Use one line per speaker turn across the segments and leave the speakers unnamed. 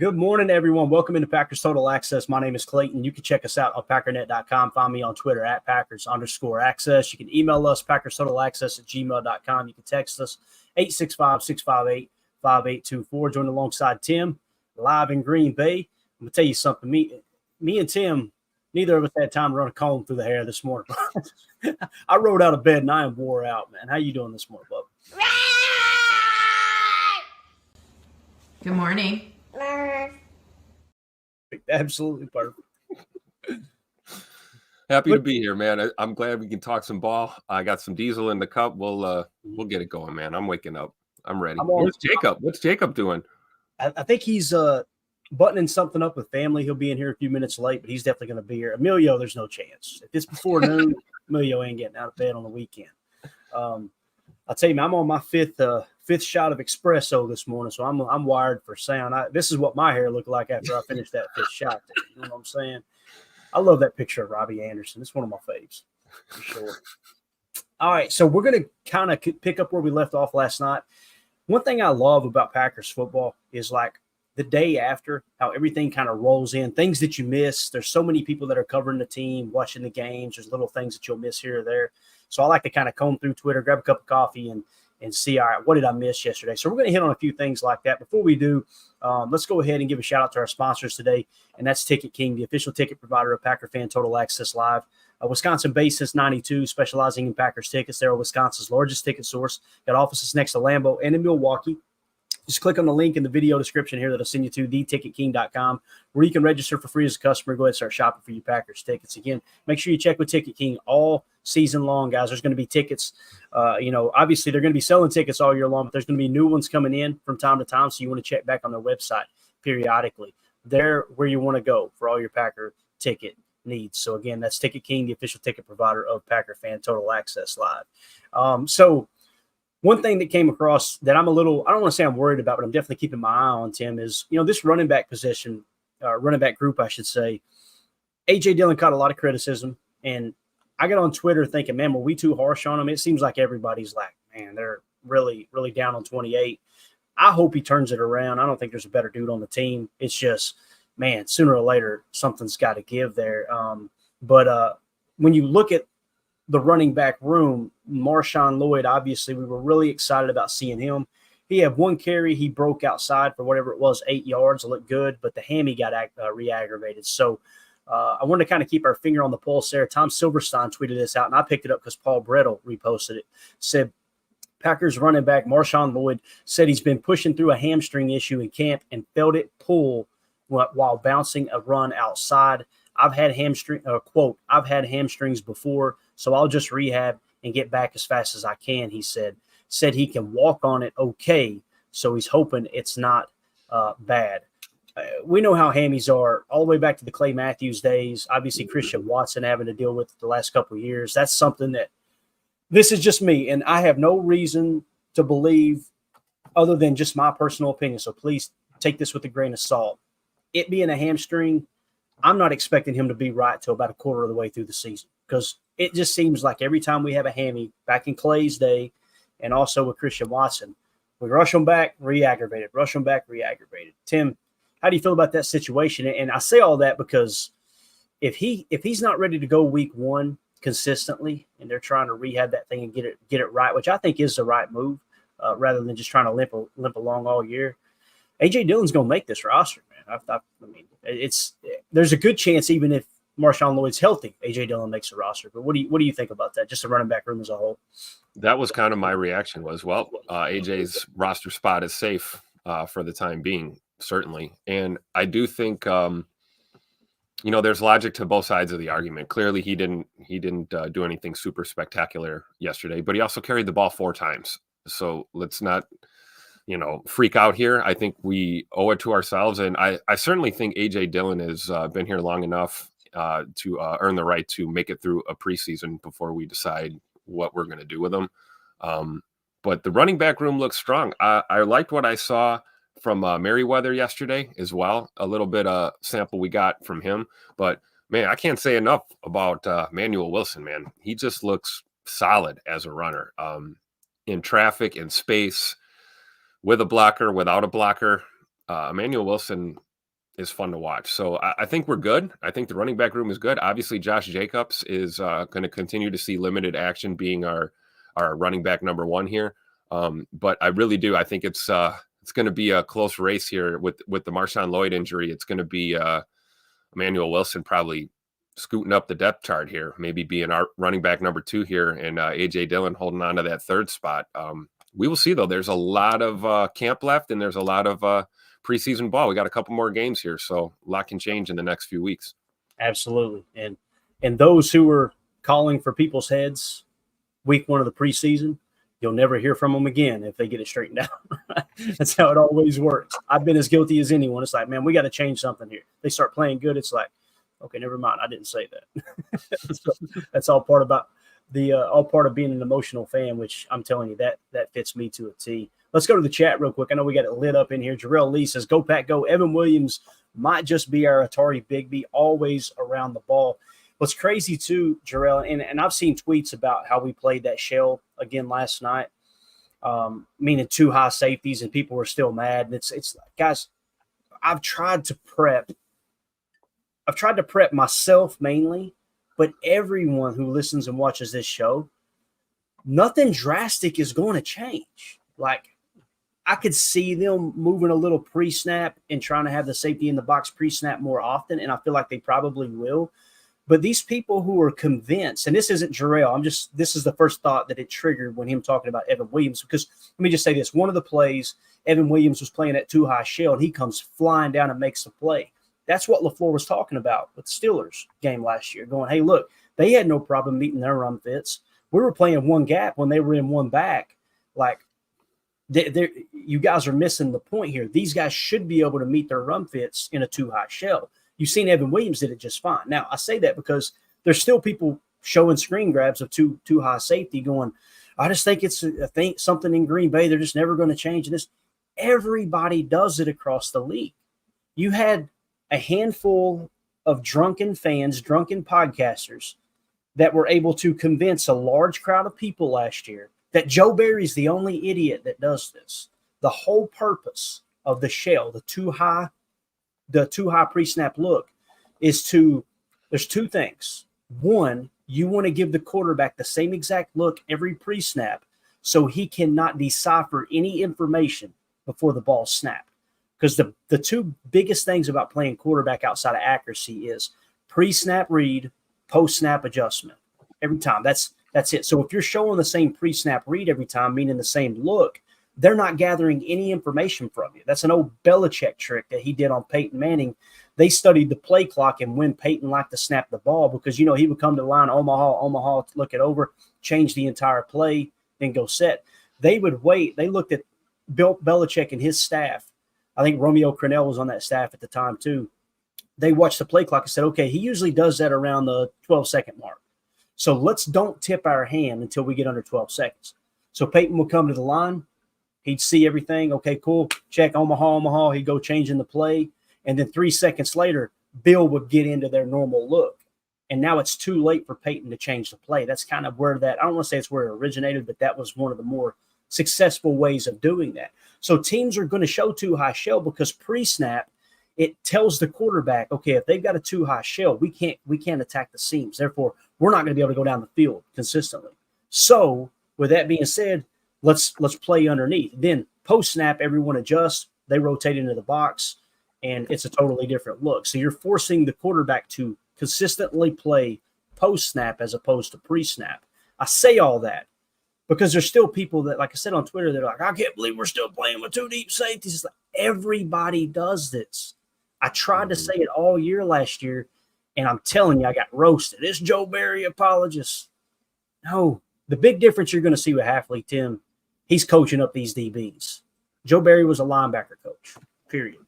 Good morning, everyone. Welcome into Packers Total Access. My name is Clayton. You can check us out on packernet.com. Find me on Twitter at Packers_access. You can email us, PackersTotalAccess@gmail.com. You can text us, 865-658-5824. Join alongside Tim, live in Green Bay. I'm going to tell you something. Me and Tim, neither of us had time to run a comb through the hair this morning. I rode out of bed and I am wore out, man. How you doing this morning, bub?
Good morning.
Absolutely perfect.
Happy to be here, man. I'm glad we can talk some ball. I got some diesel in the cup. We'll get it going, man. I'm waking up. I'm ready. Where's Jacob? What's Jacob doing?
I think he's buttoning something up with family. He'll be in here a few minutes late, but he's definitely going to be here. Emilio, there's no chance. If it's before noon, Emilio ain't getting out of bed on the weekend. I'll tell you, man, I'm on my fifth shot of espresso this morning, so I'm wired for sound. This is what my hair looked like after I finished that fifth shot. You know what I'm saying? I love that picture of Robbie Anderson. It's one of my faves, for sure. All right, so we're going to kind of pick up where we left off last night. One thing I love about Packers football is like the day after, how everything kind of rolls in, things that you miss. There's so many people that are covering the team, watching the games. There's little things that you'll miss here or there. So I like to kind of comb through Twitter, grab a cup of coffee, and see, all right, what did I miss yesterday? So we're going to hit on a few things like that. Before we do, let's go ahead and give a shout-out to our sponsors today, and that's Ticket King, the official ticket provider of Packer Fan Total Access Live. Wisconsin-based since 92, specializing in Packers tickets. They're Wisconsin's largest ticket source. Got offices next to Lambeau and in Milwaukee. Just click on the link in the video description here that'll send you to theticketking.com, where you can register for free as a customer. Go ahead and start shopping for your Packers tickets. Again, make sure you check with Ticket King all season long, guys. There's going to be tickets. Obviously they're going to be selling tickets all year long, but there's going to be new ones coming in from time to time. So you want to check back on their website periodically. They're where you want to go for all your Packer ticket needs. So again, that's Ticket King, the official ticket provider of Packer Fan Total Access Live. So one thing that came across that I don't want to say I'm worried about, but I'm definitely keeping my eye on, Tim, is, this running back position, running back group, I should say. A.J. Dillon caught a lot of criticism, and I got on Twitter thinking, man, were we too harsh on him? It seems like everybody's like, man, they're really, really down on 28. I hope he turns it around. I don't think there's a better dude on the team. It's just, man, sooner or later, something's got to give there. But when you look at the running back room, Marshawn Lloyd, obviously we were really excited about seeing him. He had one carry. He broke outside for whatever it was, 8 yards. It looked good, but the hammy got re-aggravated. So I wanted to kind of keep our finger on the pulse there. Tom Silverstein tweeted this out, and I picked it up because Paul Brettel reposted it. Said, Packers running back Marshawn Lloyd said he's been pushing through a hamstring issue in camp and felt it pull while bouncing a run outside. I've had hamstrings before, so I'll just rehab and get back as fast as I can, he said. Said he can walk on it okay, so he's hoping it's not bad. We know how hammies are all the way back to the Clay Matthews days. Obviously, Christian Watson having to deal with it the last couple of years. That's something that this is just me, and I have no reason to believe other than just my personal opinion. So please take this with a grain of salt. It being a hamstring, I'm not expecting him to be right till about a quarter of the way through the season, because it just seems like every time we have a hammy, back in Clay's day and also with Christian Watson, we rush him back, re-aggravated, rush him back, re-aggravated. Tim, how do you feel about that situation? And I say all that because if he's not ready to go week one consistently, and they're trying to rehab that thing and get it right, which I think is the right move, rather than just trying to limp along all year, A.J. Dillon's going to make this roster, man. I mean, there's a good chance even if Marshawn Lloyd's healthy, A.J. Dillon makes the roster. But what do you think about that, just the running back room as a whole?
That was kind of my reaction was, A.J.'s roster spot is safe for the time being, certainly. And I do think, there's logic to both sides of the argument. Clearly, he didn't do anything super spectacular yesterday, but he also carried the ball 4 times. So let's not freak out here. I think we owe it to ourselves. And I certainly think A.J. Dillon has been here long enough to earn the right to make it through a preseason before we decide what we're going to do with him. But the running back room looks strong. I liked what I saw from Merriweather yesterday as well. A little bit of sample we got from him. But, man, I can't say enough about Manuel Wilson, man. He just looks solid as a runner in traffic, in space, with a blocker, without a blocker. Emmanuel Wilson is fun to watch. So I think we're good. I think the running back room is good. Obviously, Josh Jacobs is going to continue to see limited action being our running back number one here. But I really do. I think it's going to be a close race here with the Marshawn Lloyd injury. It's going to be Emmanuel Wilson probably scooting up the depth chart here, maybe being our running back number two here, and A.J. Dillon holding on to that third spot. We will see, though. There's a lot of camp left, and there's a lot of preseason ball. We got a couple more games here, so a lot can change in the next few weeks. Absolutely.
And those who are calling for people's heads week one of the preseason, you'll never hear from them again if they get it straightened out. That's how it always works. I've been as guilty as anyone. It's like, man, we got to change something here. They start playing good. It's like, okay, never mind. I didn't say that. So that's all part about all part of being an emotional fan, which I'm telling you that fits me to a T. Let's go to the chat real quick. I know we got it lit up in here. Jarrell Lee says, "Go Pack, go!" Evan Williams might just be our Atari Bigby, always around the ball. What's crazy too, Jarrell, and I've seen tweets about how we played that shell again last night, meaning two high safeties, and people were still mad. And it's guys, I've tried to prep myself mainly, but everyone who listens and watches this show, nothing drastic is going to change. Like, I could see them moving a little pre-snap and trying to have the safety in the box pre-snap more often, and I feel like they probably will. But these people who are convinced, and this isn't Jarrell, this is the first thought that it triggered when him talking about Evan Williams, because let me just say this. One of the plays, Evan Williams was playing at too high shell, and he comes flying down and makes the play. That's what LaFleur was talking about with the Steelers game last year, going, hey, look, they had no problem meeting their run fits. We were playing one gap when they were in one back. Like, you guys are missing the point here. These guys should be able to meet their run fits in a too high shell. You've seen Evan Williams did it just fine. Now, I say that because there's still people showing screen grabs of too high safety going, I just think it's something in Green Bay. They're just never going to change this. Everybody does it across the league. You had a handful of drunken fans, drunken podcasters that were able to convince a large crowd of people last year that Joe Barry's the only idiot that does this. The whole purpose of the shell, the too high pre-snap look is there's two things. One, you want to give the quarterback the same exact look every pre-snap so he cannot decipher any information before the ball snapped. Because the two biggest things about playing quarterback outside of accuracy is pre-snap read, post-snap adjustment. Every time. That's it. So if you're showing the same pre-snap read every time, meaning the same look, they're not gathering any information from you. That's an old Belichick trick that he did on Peyton Manning. They studied the play clock and when Peyton liked to snap the ball because, he would come to the line, Omaha, look it over, change the entire play, then go set. They would wait. They looked at Bill Belichick and his staff. I think Romeo Crennel was on that staff at the time too. They watched the play clock and said, okay, he usually does that around the 12-second mark. So let's don't tip our hand until we get under 12 seconds. So Peyton would come to the line. He'd see everything. Okay, cool. Check Omaha. He'd go changing the play. And then 3 seconds later, Bill would get into their normal look. And now it's too late for Peyton to change the play. That's kind of where I don't want to say it's where it originated, but that was one of the more successful ways of doing that. So teams are going to show too high shell because pre-snap, it tells the quarterback, okay, if they've got a too high shell, we can't attack the seams. Therefore, we're not going to be able to go down the field consistently. So with that being said, let's play underneath. Then post-snap, everyone adjusts. They rotate into the box, and it's a totally different look. So you're forcing the quarterback to consistently play post-snap as opposed to pre-snap. I say all that because there's still people that, like I said on Twitter, they're like, I can't believe we're still playing with two deep safeties. It's like, everybody does this. I tried to say it all year last year, and I'm telling you, I got roasted. This Joe Barry apologist. No, the big difference you're going to see with Halfley, Tim, he's coaching up these DBs. Joe Barry was a linebacker coach, period.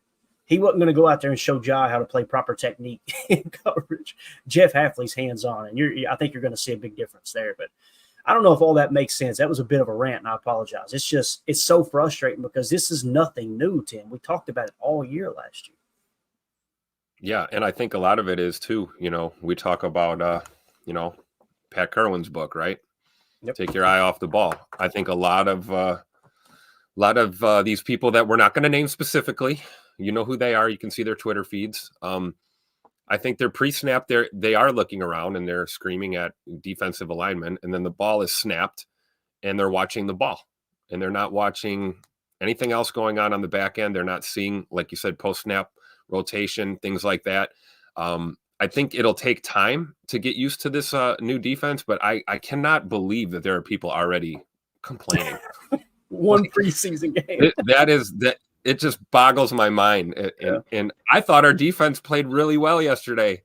He wasn't going to go out there and show Jai how to play proper technique in coverage. Jeff Halfley's hands-on, and I think you're going to see a big difference there. But I don't know if all that makes sense. That was a bit of a rant, and I apologize. It's so frustrating because this is nothing new, Tim. We talked about it all year last year.
Yeah, and I think a lot of it is too, we talk about, Pat Kerwin's book, right? Yep. Take your eye off the ball. I think a lot of these people that we're not going to name specifically, You know who they are. You can see their Twitter feeds. I think they're pre-snap. They are looking around and they're screaming at defensive alignment, and then the ball is snapped, and they're watching the ball, and they're not watching anything else going on the back end. They're not seeing, like you said, post-snap rotation, things like that. I think it'll take time to get used to this new defense, but I cannot believe that there are people already complaining.
One preseason game.
It just boggles my mind. And I thought our defense played really well yesterday.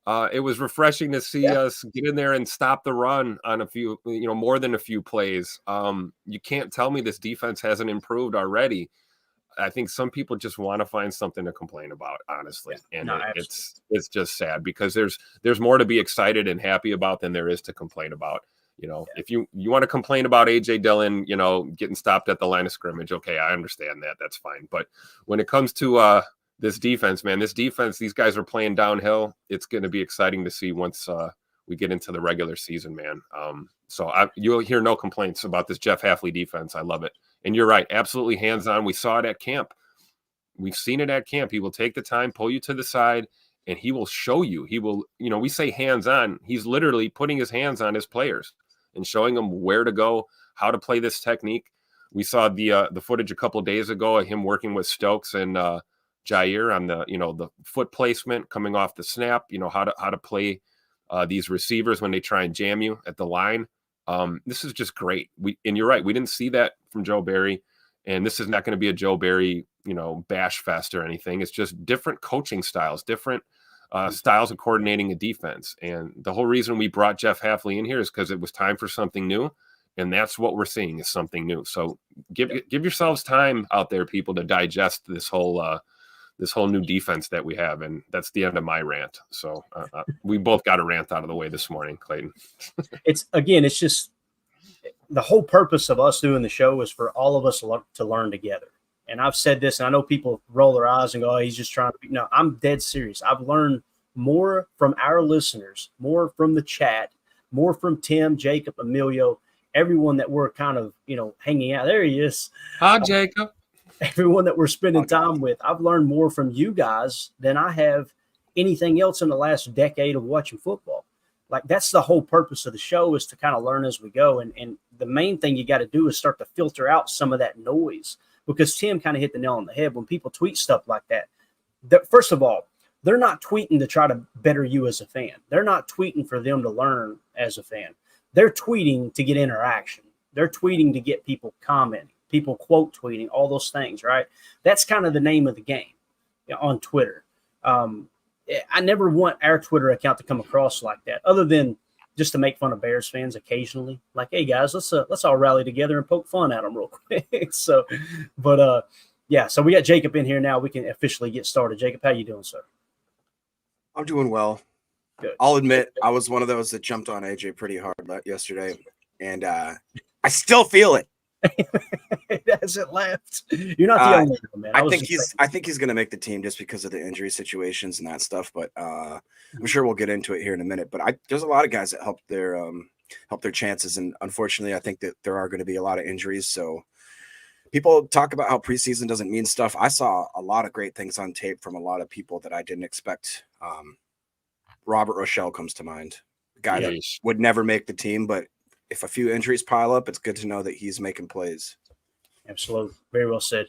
It was refreshing to see us get in there and stop the run on a few, more than a few plays. You can't tell me this defense hasn't improved already. I think some people just want to find something to complain about, honestly. And it's just sad because there's more to be excited and happy about than there is to complain about. If you want to complain about AJ Dillon, getting stopped at the line of scrimmage, okay, I understand that. That's fine. But when it comes to this defense, man, these guys are playing downhill. It's going to be exciting to see once we get into the regular season, man. So you'll hear no complaints about this Jeff Hafley defense. I love it. And you're right. Absolutely hands-on. We saw it at camp. We've seen it at camp. He will take the time, pull you to the side, and he will show you. He will, we say hands-on. He's literally putting his hands on his players and showing them where to go, how to play this technique. We saw the footage a couple of days ago of him working with Stokes and Jair on the foot placement coming off the snap, how to play these receivers when they try and jam you at the line. This is just great. And you're right. We didn't see that from Joe Barry, and this is not going to be a Joe Barry, bash fest or anything. It's just different coaching styles, different styles of coordinating a defense. And the whole reason we brought Jeff Hafley in here is because it was time for something new. And that's what we're seeing is something new. So give yourselves time out there, people, to digest this whole new defense that we have. And that's the end of my rant. So we both got a rant out of the way this morning, Clayton.
It's just the whole purpose of us doing the show is for all of us to learn together. And I've said this, and I know people roll their eyes and go, oh, he's just trying to be. No, I'm dead serious. I've learned more from our listeners, more from the chat, more from Tim, Jacob, Emilio, everyone that we're kind of, hanging out. There he is.
Hi, Jacob.
Everyone that we're spending time with. I've learned more from you guys than I have anything else in the last decade of watching football. Like, that's the whole purpose of the show, is to kind of learn as we go. And the main thing you got to do is start to filter out some of that noise, because Tim kind of hit the nail on the head. When people tweet stuff like that, first of all, they're not tweeting to try to better you as a fan. They're not tweeting for them to learn as a fan. They're tweeting to get interaction. They're tweeting to get people commenting, people quote tweeting, all those things, right? That's kind of the name of the game on Twitter. I never want our Twitter account to come across like that, other than just to make fun of Bears fans occasionally. Like, hey guys, let's all rally together and poke fun at them real quick. So we got Jacob in here now. We can officially get started. Jacob, how you doing, sir?
I'm doing well.
Good.
I'll admit I was one of those that jumped on AJ pretty hard yesterday, and I still feel it.
It hasn't left. You're not the only one, man.
I think he's going to make the team just because of the injury situations and that stuff. But I'm sure we'll get into it here in a minute. But there's a lot of guys that help their chances, and unfortunately, I think that there are going to be a lot of injuries. So people talk about how preseason doesn't mean stuff. I saw a lot of great things on tape from a lot of people that I didn't expect. Robert Rochelle comes to mind, a guy that would never make the team, but if a few injuries pile up, it's good to know that he's making plays.
Absolutely. Very well said.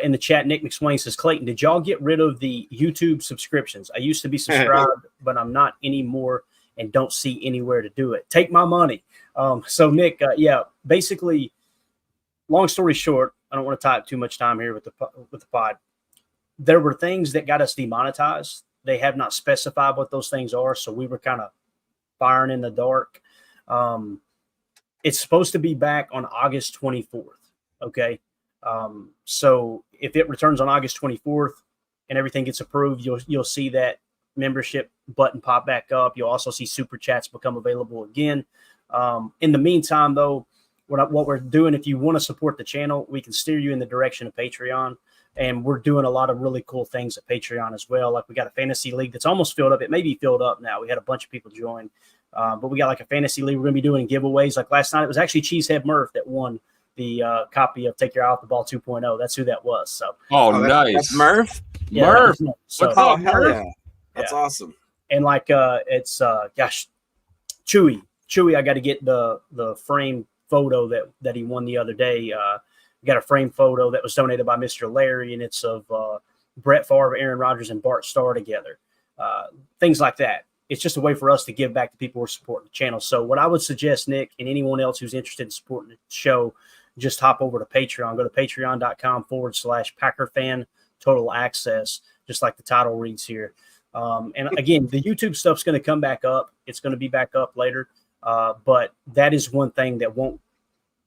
In the chat, Nick McSwain says, Clayton, did y'all get rid of the YouTube subscriptions? I used to be subscribed, but I'm not anymore and don't see anywhere to do it. Take my money. So, Nick, basically, long story short, I don't want to tie up too much time here with the pod. There were things that got us demonetized. They have not specified what those things are, so we were kind of firing in the dark. It's supposed to be back on August 24th. Okay. So if it returns on August 24th and everything gets approved, you'll see that membership button pop back up. You'll also see super chats become available again. In the meantime, though, what we're doing, if you want to support the channel, we can steer you in the direction of Patreon. And we're doing a lot of really cool things at Patreon as well. Like, we got a fantasy league that's almost filled up. It may be filled up now. We had a bunch of people join. But we got like a fantasy league we're going to be doing giveaways. Like last night, it was actually Cheesehead Murph that won copy of Take Your Eye Off the Ball 2.0. That's who that was. So,
nice.
That's Murph.
yeah,
Murph.
So,
What's
Oh,
up,
hell
Murph?
yeah. That's awesome.
and like it's gosh, Chewy, I got to get the frame photo that he won the other day. Got a frame photo that was donated by Mr. Larry, and it's of Brett Favre, Aaron Rodgers, and Bart Starr together. Things like that. It's just a way for us to give back to people who are supporting the channel. So what I would suggest, Nick, and anyone else who's interested in supporting the show, just hop over to Patreon. Go to patreon.com/PackerFan Total Access, just like the title reads here. And again, the YouTube stuff's going to come back up. It's going to be back up later. But that is one thing that won't,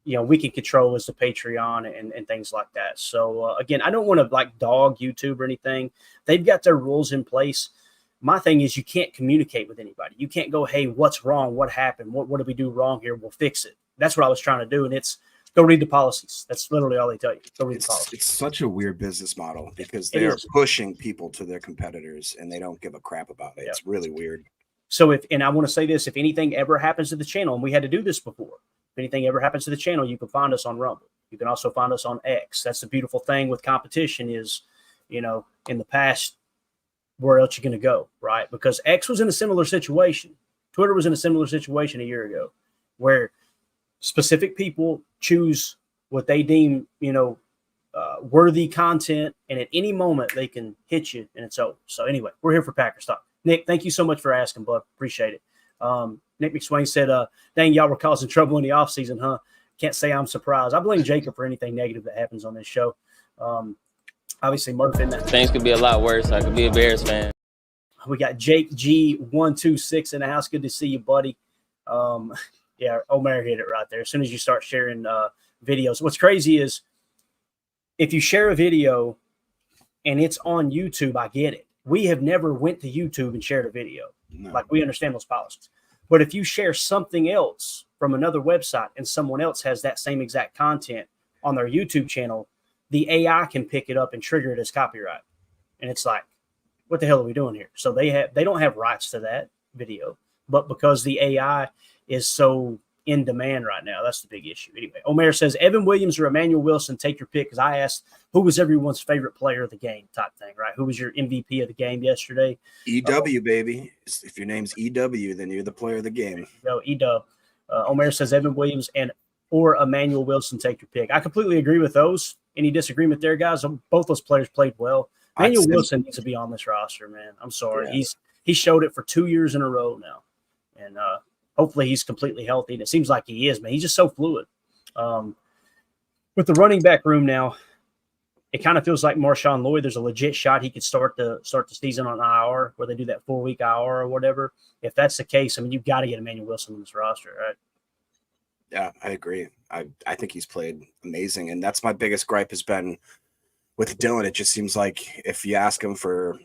we can control is the Patreon and things like that. So again, I don't want to like dog YouTube or anything. They've got their rules in place. My thing is you can't communicate with anybody. You can't go, hey, what's wrong? What happened? What did we do wrong here? We'll fix it. That's what I was trying to do. And it's go read the policies. That's literally all they tell you. Go read the policies.
It's such a weird business model because they are pushing people to their competitors and they don't give a crap about it. It's really weird.
So and I want to say this, if anything ever happens to the channel, and we had to do this before, if anything ever happens to the channel, you can find us on Rumble. You can also find us on X. That's the beautiful thing with competition is, in the past, where else you going to go, right? Because X was in a similar situation. Twitter was in a similar situation a year ago where specific people choose what they deem, worthy content. And at any moment they can hit you and it's over. So anyway, we're here for Packers Talk. Nick, thank you so much for asking, bud. Appreciate it. Nick McSwain said, dang, y'all were causing trouble in the offseason, huh? Can't say I'm surprised. I blame Jacob for anything negative that happens on this show. Obviously, Murph in that.
Things could be a lot worse. I could be a Bears fan.
We got Jake G126 in the house. Good to see you, buddy. Yeah, Omer hit it right there. As soon as you start sharing videos. What's crazy is if you share a video and it's on YouTube, I get it. We have never went to YouTube and shared a video. No. Like, we understand those policies. But if you share something else from another website and someone else has that same exact content on their YouTube channel, the AI can pick it up and trigger it as copyright. And it's like, what the hell are we doing here? So they don't have rights to that video, but because the AI is so in demand right now, that's the big issue. Anyway, Omer says, Evan Williams or Emmanuel Wilson, take your pick. Because I asked who was everyone's favorite player of the game type thing, right? Who was your MVP of the game yesterday?
EW, baby. If your name's EW, then you're the player of the game.
No, EW. Omer says Evan Williams or Emmanuel Wilson, take your pick. I completely agree with those. Any disagreement there, guys? Both those players played well. Emmanuel Wilson needs to be on this roster, man. I'm sorry. Yeah. He showed it for 2 years in a row now. And hopefully he's completely healthy. And it seems like he is, man. He's just so fluid. With the running back room now, it kind of feels like Marshawn Lloyd. There's a legit shot he could start the season on IR, where they do that 4-week IR or whatever. If that's the case, I mean, you've got to get Emmanuel Wilson on this roster, right?
Yeah, I agree. I think he's played amazing. And that's my biggest gripe has been with Dylan. It just seems like if you ask him for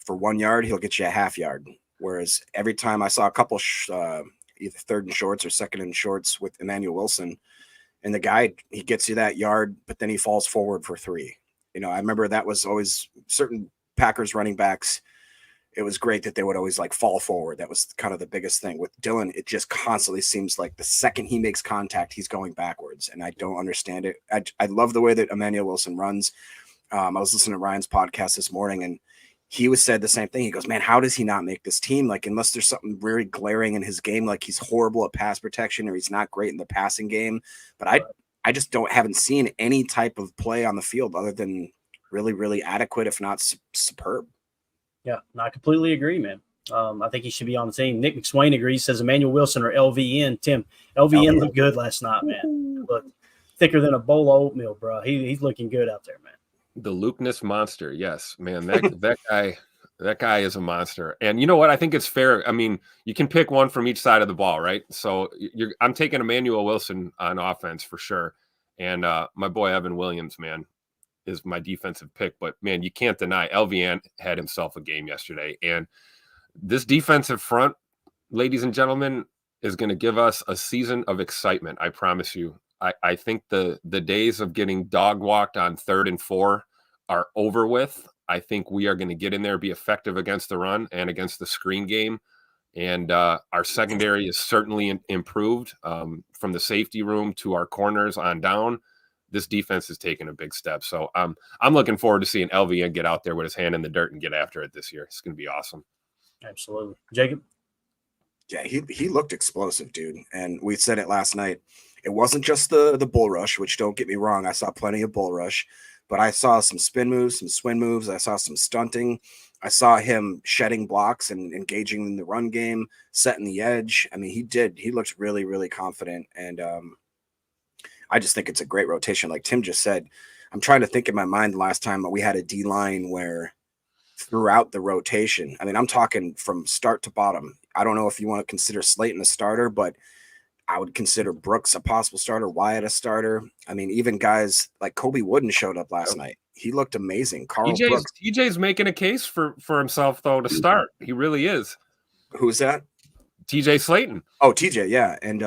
1 yard, he'll get you a half yard. Whereas every time I saw a couple either third and shorts or second and shorts with Emmanuel Wilson, and the guy, he gets you that yard, but then he falls forward for 3. I remember that was always certain Packers running backs. It was great that they would always like fall forward. That was kind of the biggest thing with Dylan. It just constantly seems like the second he makes contact, he's going backwards. And I don't understand it. I love the way that Emmanuel Wilson runs. I was listening to Ryan's podcast this morning and he said the same thing. He goes, man, how does he not make this team? Like, unless there's something really glaring in his game, like he's horrible at pass protection or he's not great in the passing game. But I just haven't seen any type of play on the field other than really, really adequate, if not superb.
Yeah, no, I completely agree, man. I think he should be on the team. Nick McSwain agrees, says Emmanuel Wilson or LVN. Tim, LVN looked good last night, man. Look thicker than a bowl of oatmeal, bro. He's looking good out there, man.
The Luke Ness monster. Yes, man. That guy is a monster. And you know what? I think it's fair. I mean, you can pick one from each side of the ball, right? So I'm taking Emmanuel Wilson on offense for sure. And my boy Evan Williams, man, is my defensive pick. But man, you can't deny LVN had himself a game yesterday. And this defensive front, ladies and gentlemen, is going to give us a season of excitement. I promise you. I think the days of getting dog walked on 3rd and 4 are over with. I think we are going to get in there, be effective against the run and against the screen game. And our secondary is certainly improved from the safety room to our corners on down. This defense is taking a big step. So I'm looking forward to seeing LVN get out there with his hand in the dirt and get after it this year. It's going to be awesome.
Absolutely. Jacob?
Yeah, he looked explosive, dude. And we said it last night. It wasn't just the bull rush, which don't get me wrong. I saw plenty of bull rush, but I saw some spin moves, some swing moves. I saw some stunting. I saw him shedding blocks and engaging in the run game, setting the edge. I mean, he looked really, really confident. And I just think it's a great rotation. Like Tim just said, I'm trying to think in my mind the last time we had a D line where throughout the rotation, I mean, I'm talking from start to bottom. I don't know if you want to consider Slayton a starter, but I would consider Brooks a possible starter, Wyatt a starter. I mean, even guys like Kobe Wooden showed up last night. He looked amazing. Carl Brooks.
TJ's making a case for himself, though, to start. He really is.
Who's that?
TJ Slayton.
Oh, TJ, yeah. And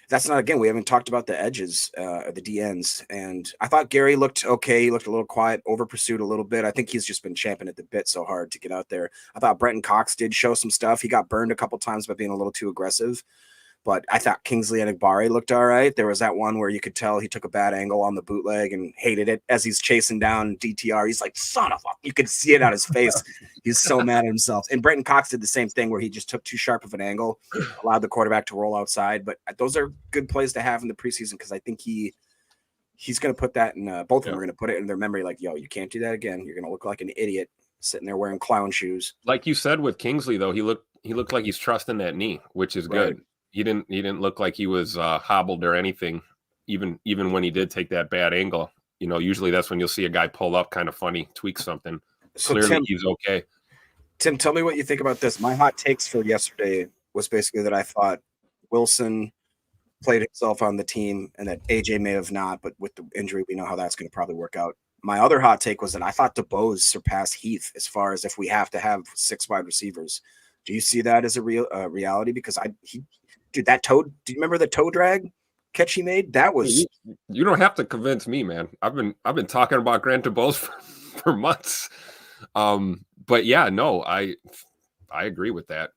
that's not, again, we haven't talked about the edges, the DNs. And I thought Gary looked okay. He looked a little quiet, over pursued a little bit. I think he's just been champing at the bit so hard to get out there. I thought Brenton Cox did show some stuff. He got burned a couple times by being a little too aggressive. But I thought Kingsley Enagbare looked all right. There was that one where you could tell he took a bad angle on the bootleg and hated it as he's chasing down DTR. He's like, son of a, you could see it on his face. He's so mad at himself. And Brenton Cox did the same thing where he just took too sharp of an angle, allowed the quarterback to roll outside. But those are good plays to have in the preseason because I think he's going to put that in, both of them are going to put it in their memory like, yo, you can't do that again. You're going to look like an idiot sitting there wearing clown shoes.
Like you said with Kingsley, though, he looked like he's trusting that knee, which is good. He didn't look like he was hobbled or anything, even when he did take that bad angle. You know, usually that's when you'll see a guy pull up kind of funny, tweak something. So clearly Tim, he's okay.
Tim, tell me what you think about this. My hot takes for yesterday was basically that I thought Wilson played himself on the team and that AJ may have not, but with the injury, we know how that's going to probably work out. My other hot take was that I thought DeBose surpassed Heath as far as if we have to have 6 wide receivers. Do you see that as a real reality? Because dude, that toe. Do you remember the toe drag catch he made? That was.
You don't have to convince me, man. I've been talking about Grant DeBose for months. But yeah, no, I agree with that.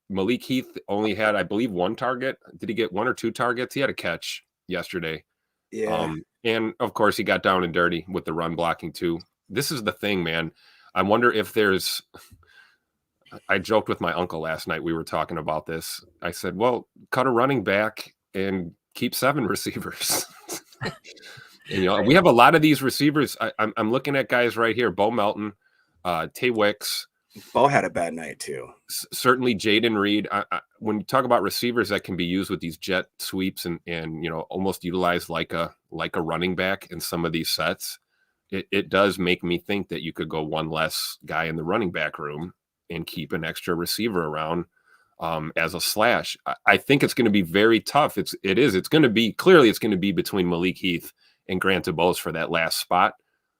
Malik Heath only had, I believe, 1 target. Did he get 1 or 2 targets? He had a catch yesterday.
Yeah.
And of course, he got down and dirty with the run blocking too. This is the thing, man. I wonder if there's. I joked with my uncle last night. We were talking about this. I said, well, cut a running back and keep 7 receivers. And, you know, we have a lot of these receivers. I'm looking at guys right here. Bo Melton, Tay Wicks.
Bo had a bad night too.
Certainly Jaden Reed. When you talk about receivers that can be used with these jet sweeps and you know, almost utilized like a running back in some of these sets, it does make me think that you could go one less guy in the running back room and keep an extra receiver around as a slash. I think it's going to be very tough. It's going to be between Malik Heath and Grant DeBose for that last spot.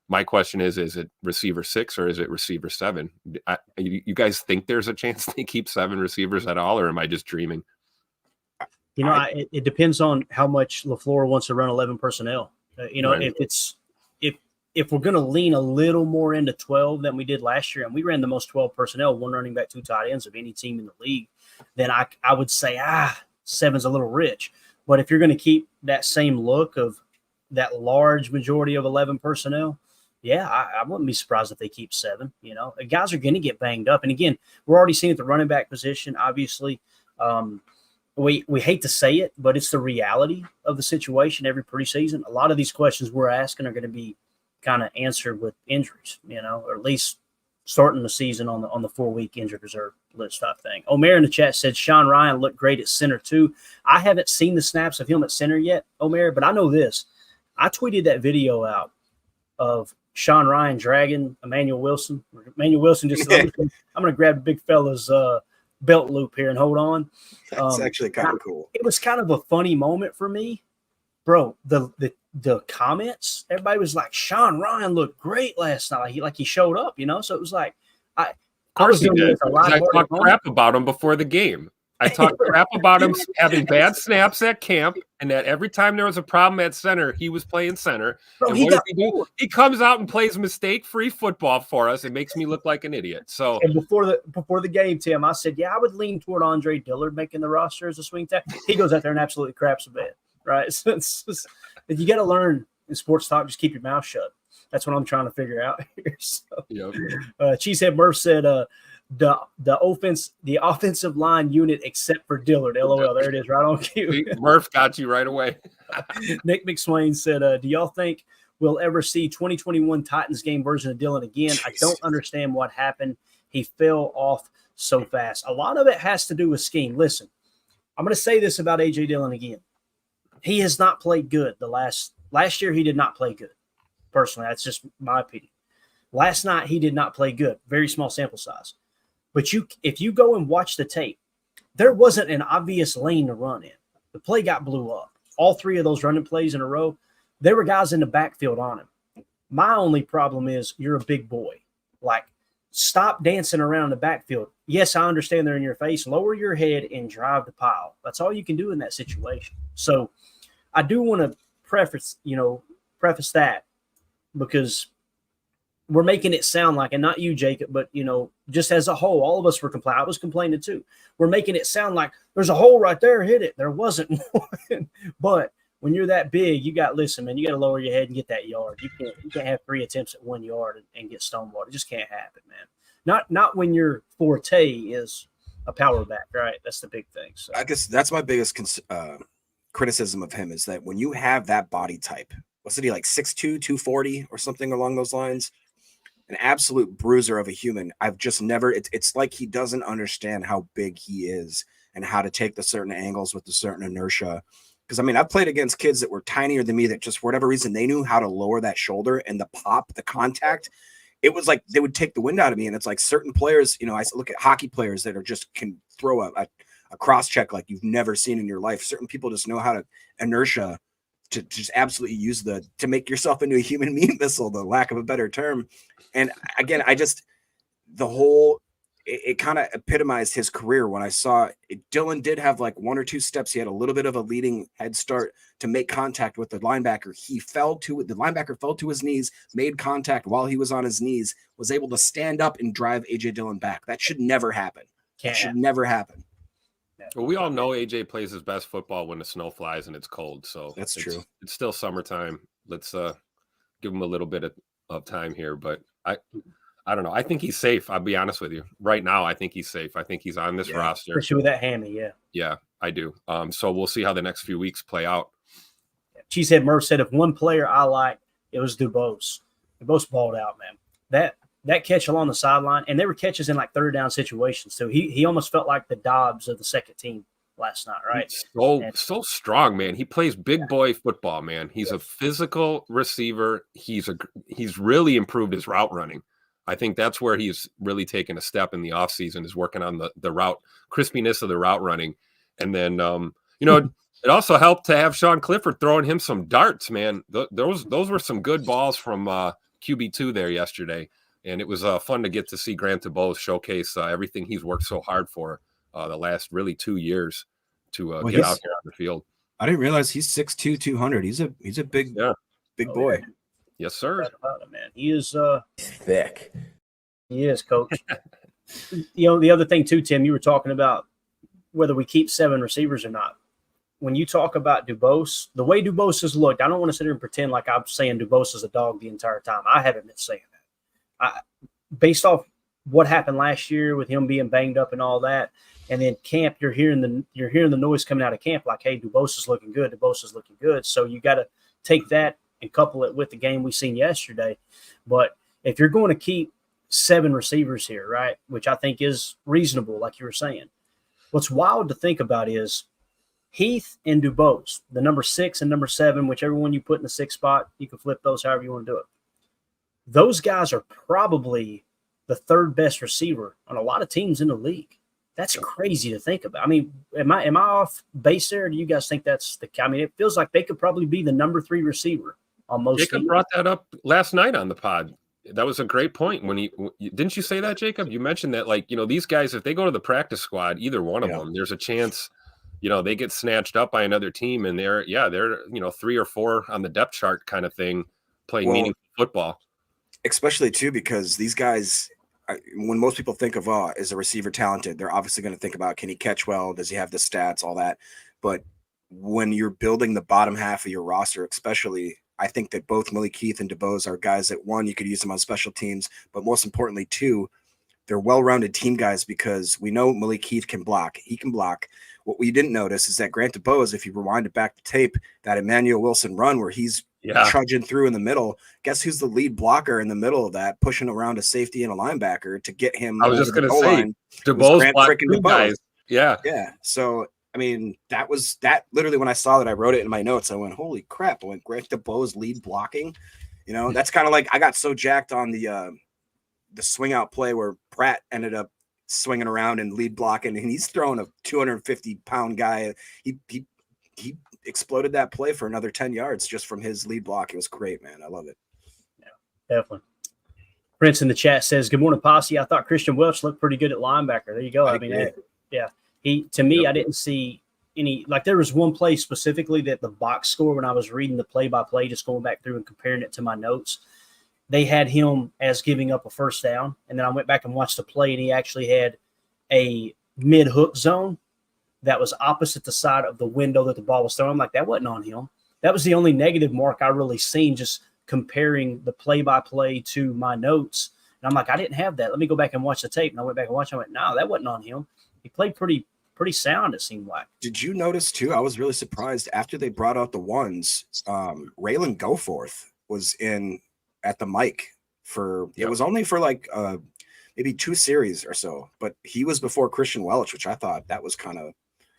My question is it receiver 6 or is it receiver 7? You guys think there's a chance they keep 7 receivers at all, or am I just dreaming?
You know, it depends on how much LaFleur wants to run 11 personnel. You know,
Right.
if we're going to lean a little more into 12 than we did last year, and we ran the most 12 personnel, 1 running back, 2 tight ends of any team in the league, then I would say, 7's a little rich. But if you're going to keep that same look of that large majority of 11 personnel, yeah, I wouldn't be surprised if they keep 7. You know, guys are going to get banged up. And again, we're already seeing at the running back position, obviously, we hate to say it, but it's the reality of the situation every preseason. A lot of these questions we're asking are going to be kind of answered with injuries, you know, or at least starting the season on the 4-week injured reserve list type thing. Omer in the chat said Sean Ryan looked great at center too. I haven't seen the snaps of him at center yet, Omer, but I know this. I tweeted that video out of Sean Ryan dragging Emmanuel Wilson. Emmanuel Wilson just I'm going to grab the big fella's belt loop here and hold on.
That's actually kind of cool.
It was kind of a funny moment for me. Bro, the comments, everybody was like, Sean Ryan looked great last night. Like he showed up, you know? So it was like,
Of course he did. I talked crap about him before the game. I talked crap about him having bad snaps at camp, and that every time there was a problem at center, he was playing center.
Bro,
and
he
what does
got
he do? He comes out and plays mistake-free football for us. It makes me look like an idiot. So,
and before the game, Tim, I said, yeah, I would lean toward Andre Dillard making the roster as a swing tackle. He goes out there and absolutely craps a bed, right? So it's just, you got to learn in sports talk, just keep your mouth shut. That's what I'm trying to figure out here. So,
yep.
Cheesehead Murph said, the offensive line unit except for Dillard. LOL. There it is, right on cue.
Murph got you right away.
Nick McSwain said, do y'all think we'll ever see 2021 Titans game version of Dillon again? I don't understand what happened. He fell off so fast. A lot of it has to do with scheme. Listen, I'm going to say this about A.J. Dillon again. He has not played good. Last year he did not play good. Personally, that's just my opinion. Last night he did not play good. Very small sample size. But if you go and watch the tape, there wasn't an obvious lane to run in. The play got blew up. All three of those running plays in a row, there were guys in the backfield on him. My only problem is you're a big boy. Like, stop dancing around the backfield. Yes, I understand they're in your face. Lower your head and drive the pile. That's all you can do in that situation. So I do want to preface that because we're making it sound like, and not you, Jacob, but, just as a whole, all of us were complaining. I was complaining too. We're making it sound like there's a hole right there, hit it. There wasn't one. But when you're that big, you got to lower your head and get that yard. You can't have 3 attempts at 1 yard and get stonewalled. It just can't happen, man. Not when your forte is a power back, right? That's the big thing. So
I guess that's my biggest criticism of him is that when you have that body type, wasn't he like 6'2", 240 or something along those lines? An absolute bruiser of a human. I've just never, it's like he doesn't understand how big he is and how to take the certain angles with the certain inertia. Because, I've played against kids that were tinier than me that just for whatever reason, they knew how to lower that shoulder and the pop, the contact. It was like they would take the wind out of me. And it's like certain players, I look at hockey players that are just can throw a cross check like you've never seen in your life. Certain people just know how to inertia to just absolutely use to make yourself into a human meat missile, the lack of a better term. And again, it kind of epitomized his career when I saw it. Dillon did have like 1 or 2 steps. He had a little bit of a leading head start to make contact with the linebacker. The linebacker fell to his knees, made contact while he was on his knees, was able to stand up and drive A.J. Dillon back. That should never happen. Never happen.
Well, we all know AJ plays his best football when the snow flies and it's cold. So
that's true.
It's still summertime. Let's give him a little bit of time here. But I don't know. I think he's safe. I'll be honest with you. Right now, I think he's safe. I think he's on this roster.
Especially with that hammy, yeah.
Yeah, I do. So we'll see how the next few weeks play out.
Cheesehead Murph said, if one player I liked, it was Dubose. Dubose balled out, man. That catch along the sideline, and there were catches in like third down situations. So he almost felt like the Dobbs of the second team last night, right?
So strong, man. He plays big boy football, man. He's a physical receiver. He's really improved his route running. I think that's where he's really taken a step in the offseason, is working on the route crispiness of the route running. And then it also helped to have Sean Clifford throwing him some darts, man. Those were some good balls from QB2 there yesterday. And it was fun to get to see Grant DuBose showcase everything he's worked so hard for the last really 2 years to get out here on the field.
I didn't realize he's 6'2", 200. He's a big boy.
Yeah. Yes, sir.
Man, he is
thick.
He is, Coach. The other thing too, Tim, you were talking about whether we keep 7 receivers or not. When you talk about DuBose, the way DuBose has looked, I don't want to sit here and pretend like I'm saying DuBose is a dog the entire time. I haven't been saying that. Based off what happened last year with him being banged up and all that, and then camp, you're hearing the noise coming out of camp like, hey, DuBose is looking good. DuBose is looking good. So you got to take that and couple it with the game we seen yesterday. But if you're going to keep 7 receivers here, right, which I think is reasonable, like you were saying, what's wild to think about is Heath and DuBose, the number 6 and number 7, whichever one you put in the 6th spot, you can flip those however you want to do it. Those guys are probably the 3rd best receiver on a lot of teams in the league. That's crazy to think about. I mean, am I off base there? Or do you guys think that's the? I mean, it feels like they could probably be the number 3 receiver on most.
Jacob brought that up last night on the pod. That was a great point. Didn't you say that, Jacob? You mentioned that, like, these guys, if they go to the practice squad, either one of them, there's a chance, they get snatched up by another team, and they're 3 or 4 on the depth chart kind of thing, playing meaningful football.
Especially too, because these guys, when most people think of, is a receiver talented, they're obviously going to think about, can he catch well? Does he have the stats, all that? But when you're building the bottom half of your roster, especially, I think that both Malik Heath and DeBose are guys that, one, you could use them on special teams, but most importantly, two, they're well-rounded team guys, because we know Malik Heath can block. He can block. What we didn't notice is that Grant DeBose, if you rewind it back to tape, that Emmanuel Wilson run where he's trudging through in the middle, guess who's the lead blocker in the middle of that, pushing around a safety and a linebacker to get him.
I was just going to say, DeBose blocked 2 guys. Yeah.
Yeah. So, I mean, that literally, when I saw that, I wrote it in my notes. I went, holy crap. I went, Grant DeBose lead blocking. That's kind of like, I got so jacked on the swing out play where Pratt ended up swinging around and lead blocking, and he's throwing a 250-pound guy. He exploded that play for another 10 yards just from his lead block. It was great, man. I love it.
Yeah, definitely. Prince in the chat says, good morning, Posse. I thought Christian Welch looked pretty good at linebacker. There you go. I mean, I didn't see any, like, there was one play specifically that the box score, when I was reading the play-by-play, just going back through and comparing it to my notes, they had him as giving up a first down. And then I went back and watched the play, and he actually had a mid-hook zone that was opposite the side of the window that the ball was thrown. I'm like, that wasn't on him. That was the only negative mark I really seen, just comparing the play-by-play to my notes. And I'm like, I didn't have that. Let me go back and watch the tape. And I went back and watched it. I went, no, that wasn't on him. He played pretty sound, it seemed like.
Did you notice, too? I was really surprised after they brought out the ones, Raylan Goforth was in at the mic for it was only for like maybe 2 series or so, but he was before Christian Welch, which I thought that was kind of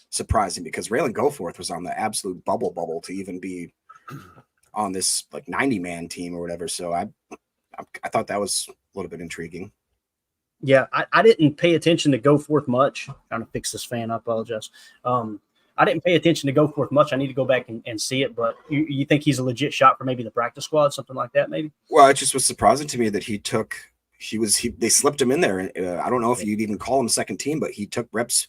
surprising, because Raylan Goforth was on the absolute bubble to even be on this like 90-man team or whatever. So I thought that was a little bit intriguing.
Yeah, I didn't pay attention to Goforth much. I'm trying to fix this fan. I apologize. I didn't pay attention to Goforth much. I need to go back and see it. But you think he's a legit shot for maybe the practice squad, something like that, maybe?
Well, it just was surprising to me that they slipped him in there. I don't know if you'd even call him second team, but he took reps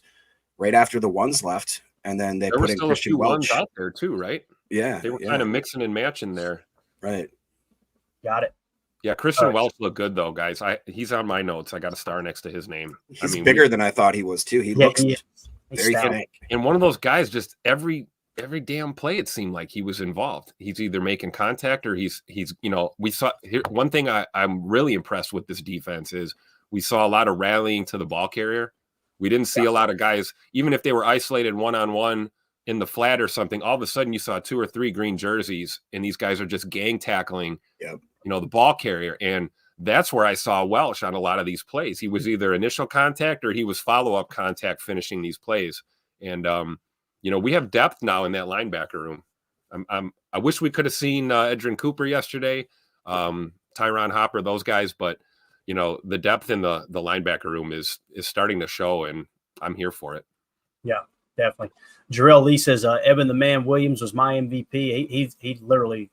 right after the ones left, and then they put in Christian Welch
out there too, right?
Yeah,
they were kind of mixing and matching there.
Right.
Got it.
Yeah, Christian Welch looked good though, guys. He's on my notes. I got a star next to his name.
He's bigger than I thought he was too. He looks very thick.
And one of those guys, just every damn play, it seemed like he was involved. He's either making contact or he's we saw here. One thing I'm really impressed with this defense is we saw a lot of rallying to the ball carrier. We didn't see a lot of guys, even if they were isolated one-on-one in the flat or something, all of a sudden you saw 2 or 3 green jerseys, and these guys are just gang tackling, the ball carrier. And that's where I saw Welch on a lot of these plays. He was either initial contact or he was follow-up contact finishing these plays. And, we have depth now in that linebacker room. I wish we could have seen Edrin Cooper yesterday, Tyron Hopper, those guys, but the depth in the linebacker room is starting to show, and I'm here for it.
Yeah, definitely. Jarrell Lee says, Evan the Man Williams was my MVP. He literally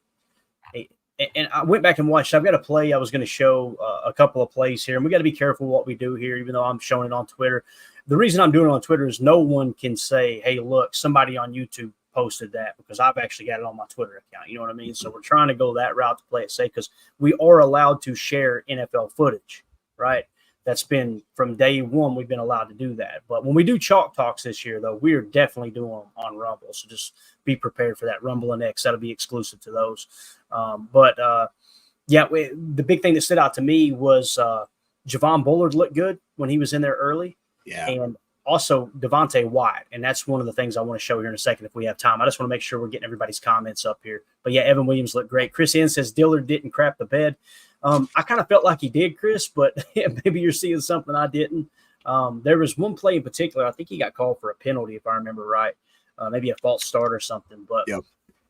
and I went back and watched. I've got a play I was going to show a couple of plays here, and we got to be careful what we do here, even though I'm showing it on Twitter. The reason I'm doing it on Twitter is no one can say, hey, look, somebody on YouTube posted that, because I've actually got it on my Twitter account. You know what I mean? So we're trying to go that route to play it safe, because we are allowed to share NFL footage, right? That's been from day one. We've been allowed to do that. But when we do Chalk Talks this year, though, we are definitely doing them on Rumble. So just be prepared for that. Rumble and X, that'll be exclusive to those. The big thing that stood out to me was Javon Bullard looked good when he was in there early.
Yeah.
And also Devontae White. And that's one of the things I want to show here in a second if we have time. I just want to make sure we're getting everybody's comments up here. But, yeah, Evan Williams looked great. Chris N says Dillard didn't crap the bed. I kind of felt like he did, Chris, but maybe you're seeing something I didn't. There was one play in particular. I think he got called for a penalty, if I remember right. Maybe a false start or something. But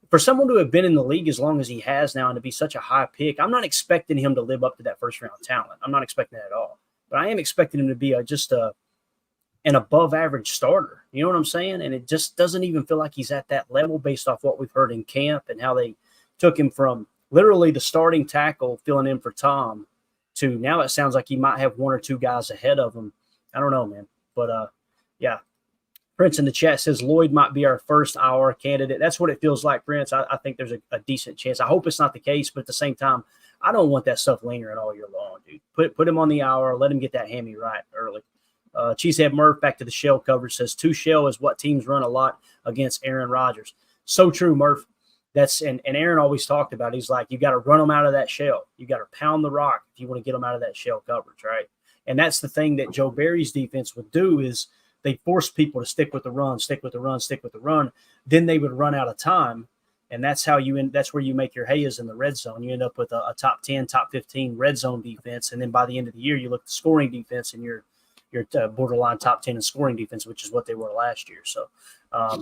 for someone to have been in the league as long as he has now and to be such a high pick, I'm not expecting him to live up to that first-round talent. I'm not expecting that at all. But I am expecting him to be an above-average starter. You know what I'm saying? And it just doesn't even feel like he's at that level based off what we've heard in camp and how they took him from literally the starting tackle filling in for Tom too. Now it sounds like he might have one or two guys ahead of him. I don't know, man. But, yeah. Prince in the chat says Lloyd might be our first hour candidate. That's what it feels like, Prince. I think there's a decent chance. I hope it's not the case, but at the same time, I don't want that stuff lingering all year long, dude. Put him on the hour. Let him get that hammy right early. Cheesehead Murph, back to the shell coverage, says 2 shell is what teams run a lot against Aaron Rodgers. So true, Murph. That's and Aaron always talked about it. He's like, you got to run them out of that shell. You got to pound the rock if you want to get them out of that shell coverage, right? And that's the thing that Joe Barry's defense would do is they force people to stick with the run, stick with the run, stick with the run. Then they would run out of time, and that's how you end. That's where you make your hay is in the red zone. You end up with a top 10, top 15 red zone defense, and then by the end of the year, you look at the scoring defense and you're borderline top 10 in scoring defense, which is what they were last year. So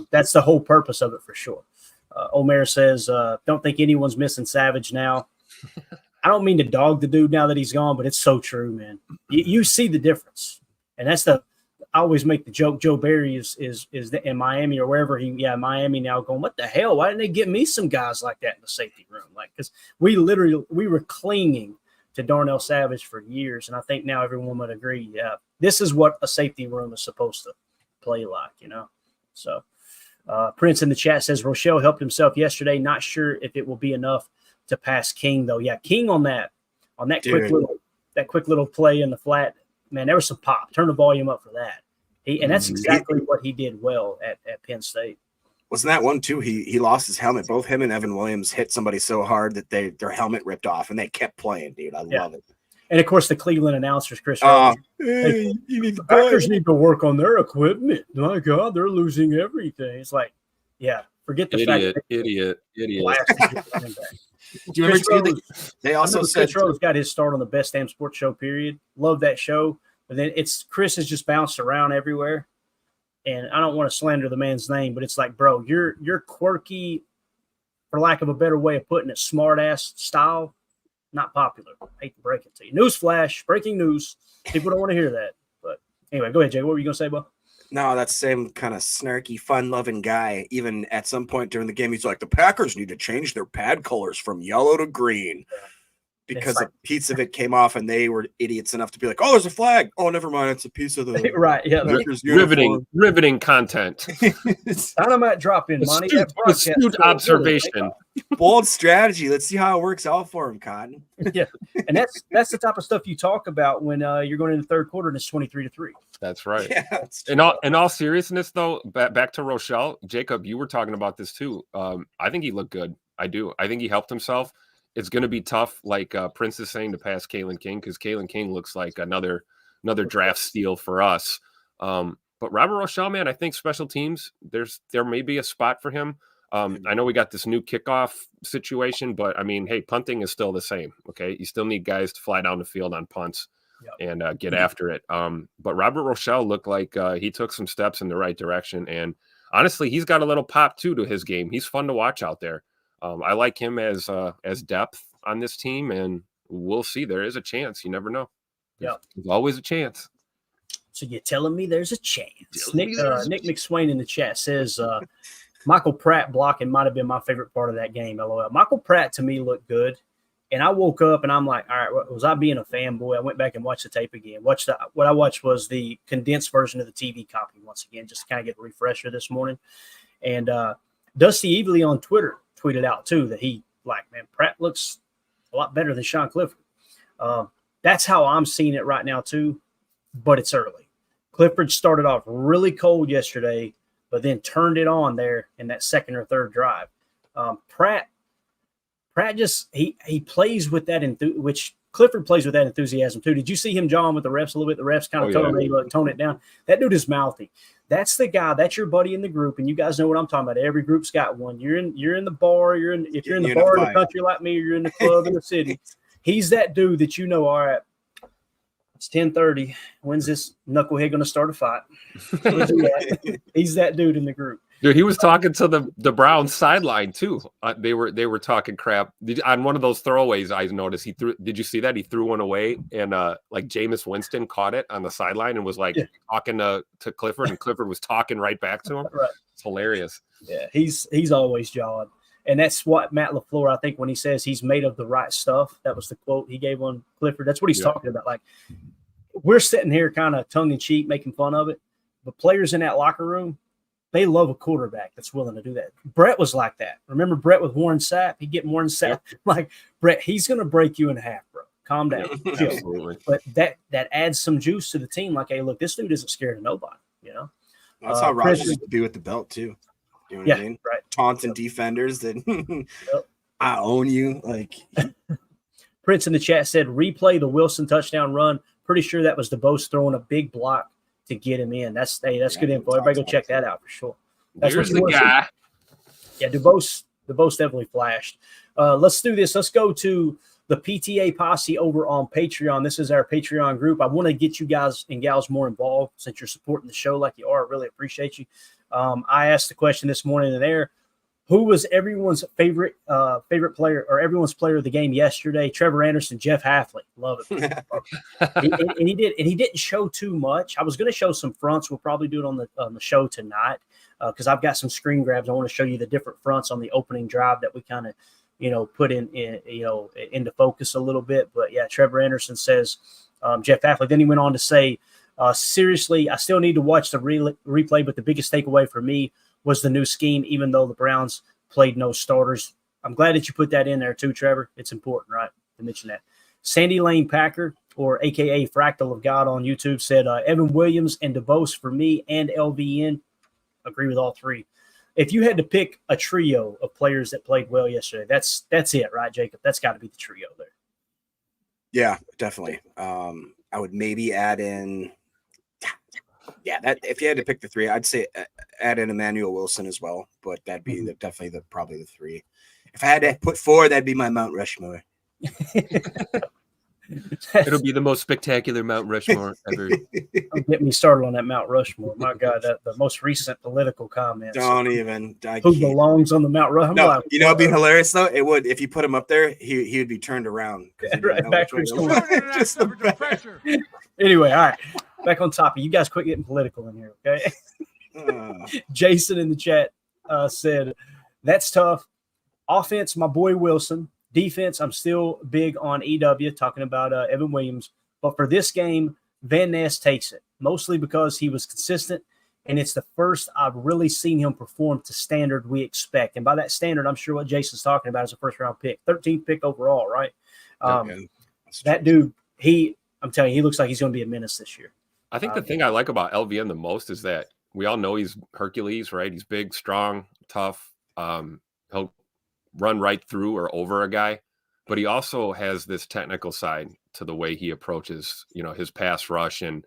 that's the whole purpose of it for sure. Omer says, don't think anyone's missing Savage now. I don't mean to dog the dude now that he's gone, but it's so true, man. You see the difference. And that's I always make the joke. Joe Barry is in Miami or wherever Miami now going, what the hell? Why didn't they get me some guys like that in the safety room? Like, because we were clinging to Darnell Savage for years. And I think now everyone would agree. Yeah, this is what a safety room is supposed to play like, So Prince in the chat says Rochelle helped himself yesterday. Not sure if it will be enough to pass King though. Yeah. King on that quick little play in the flat, man, there was some pop. Turn the volume up for that. And that's exactly what he did well at Penn State.
Wasn't that one too? He lost his helmet. Both him and Evan Williams hit somebody so hard that their helmet ripped off, and they kept playing, dude. I love it.
And of course, the Cleveland announcers, Chris, the Packers need to work on their equipment. My God, they're losing everything. It's like, yeah, forget the
idiot.
Do you remember they also said
Chris Rose got his start on the Best Damn Sports Show, period. Love that show. But then Chris has just bounced around everywhere. And I don't want to slander the man's name, but it's like, bro, you're quirky, for lack of a better way of putting it, smart ass style, not popular. I hate to break it to you. Newsflash, breaking news. People don't want to hear that. But anyway, go ahead, Jay. What were you gonna say, Bo?
No, that same kind of snarky, fun-loving guy. Even at some point during the game, he's like, the Packers need to change their pad colors from yellow to green because a piece of it came off, and they were idiots enough to be like, oh, there's a flag. Oh, never mind. It's a piece of the
right. Yeah,
Packers
riveting content.
Dynamite drop in, Monty.
Astute observation.
Bold strategy. Let's see how it works out for him, Cotton.
Yeah, and that's the type of stuff you talk about when you're going in the third quarter and it's 23-3.
That's right.
Yeah,
in all seriousness, though, back to Rochelle, Jacob, you were talking about this too. I think he looked good. I do. I think he helped himself. It's going to be tough, like Prince is saying, to pass Kalen King because Kalen King looks like another draft steal for us. But Robert Rochelle, man, I think special teams, there may be a spot for him. I know we got this new kickoff situation, but I mean, hey, punting is still the same. Okay, you still need guys to fly down the field on punts and get after it. But Robert Rochelle looked like he took some steps in the right direction, and honestly, he's got a little pop too to his game. He's fun to watch out there. I like him as depth on this team, and we'll see. There is a chance. You never know.
Yeah,
there's always a chance.
So you're telling me there's a chance? Nick McSwain in the chat says Michael Pratt blocking might have been my favorite part of that game. LOL. Michael Pratt to me looked good, and I woke up and I'm like, all right, was I being a fanboy? I went back and watched the tape again. What I watched was the condensed version of the TV copy once again, just to kind of get a refresher this morning. And Dusty Evely on Twitter tweeted out too that man, Pratt looks a lot better than Sean Clifford. That's how I'm seeing it right now too, but it's early. Clifford started off really cold yesterday, but then turned it on there in that second or third drive. Pratt just he plays with that which Clifford plays with that enthusiasm too. Did you see him jawing with the refs a little bit? The refs kind of tone it down. That dude is mouthy. That's the guy. That's your buddy in the group, and you guys know what I'm talking about. Every group's got one. You're in the bar. If you're in the bar in the country like me, or you're in the club in the city. He's that dude that all right. It's 10:30. When's this knucklehead going to start a fight? He's that dude in the group.
Dude, he was talking to the Browns sideline too. They were talking crap on one of those throwaways. I noticed he threw. Did you see that? He threw one away, and like Jameis Winston caught it on the sideline and was like talking to Clifford, and Clifford was talking right back to him.
Right.
It's hilarious.
Yeah, he's always jawed. And that's what Matt LaFleur, I think, when he says he's made of the right stuff, that was the quote he gave on Clifford. That's what he's talking about. Like, we're sitting here kind of tongue in cheek, making fun of it, but players in that locker room, they love a quarterback that's willing to do that. Brett was like that. Remember Brett with Warren Sapp? He'd get Warren Sapp. Like, Brett, he's going to break you in half, bro. Calm down.
Absolutely.
But that adds some juice to the team. Like, hey, look, this dude isn't scared of nobody, you know?
That's how Rodgers used to be with the belt, too. You know what I mean?
Right.
Taunting defenders that I own you. Like,
Prince in the chat said, replay the Wilson touchdown run. Pretty sure that was DeBose throwing a big block to get him in. That's good info. Everybody go check that out for sure. That's
Here's the guy.
Yeah, DeBose definitely flashed. Let's do this. Let's go to the PTA posse over on Patreon. This is our Patreon group. I want to get you guys and gals more involved since you're supporting the show like you are. I really appreciate you. I asked the question this morning in there. Who was everyone's favorite player or everyone's player of the game yesterday? Trevor Anderson, Jeff Hafley. Love it. and he didn't show too much. I was going to show some fronts. We'll probably do it on the show tonight because I've got some screen grabs. I want to show you the different fronts on the opening drive that we kind of put into focus a little bit. But yeah, Trevor Anderson says Jeff Hafley. Then he went on to say, seriously, I still need to watch the replay, but the biggest takeaway for me was the new scheme, even though the Browns played no starters. I'm glad that you put that in there too, Trevor. It's important, right, to mention that. Sandy Lane Packer, or AKA Fractal of God on YouTube, said Evan Williams and DeBose for me and LVN. Agree with all three. If you had to pick a trio of players that played well yesterday, that's it, right, Jacob? That's got to be the trio there.
Yeah, definitely. I would maybe add in that if you had to pick the three, I'd say add in Emmanuel Wilson as well, but that'd be definitely probably the three. If I had to put four, that'd be my Mount Rushmore.
It'll be the most spectacular Mount Rushmore ever.
Don't get me started on that Mount Rushmore. My God, the most recent political comments.
Don't even.
Who belongs on the Mount Rushmore?
No,
like,
it'd be hilarious though. It would if you put him up there. He would be turned around.
Right back just the pressure. Anyway, all right. Back on topic. You guys quit getting political in here, okay? Jason in the chat said, that's tough. Offense, my boy Wilson. Defense, I'm still big on EW, talking about Evan Williams. But for this game, Van Ness takes it, mostly because he was consistent, and it's the first I've really seen him perform to standard we expect. And by that standard, I'm sure what Jason's talking about is a first-round pick, 13th pick overall, right? That dude, I'm telling you, he looks like he's going to be a menace this year.
I think the thing I like about LVN the most is that we all know he's Hercules, right? He's big, strong, tough. He'll run right through or over a guy, but he also has this technical side to the way he approaches, his pass rush and,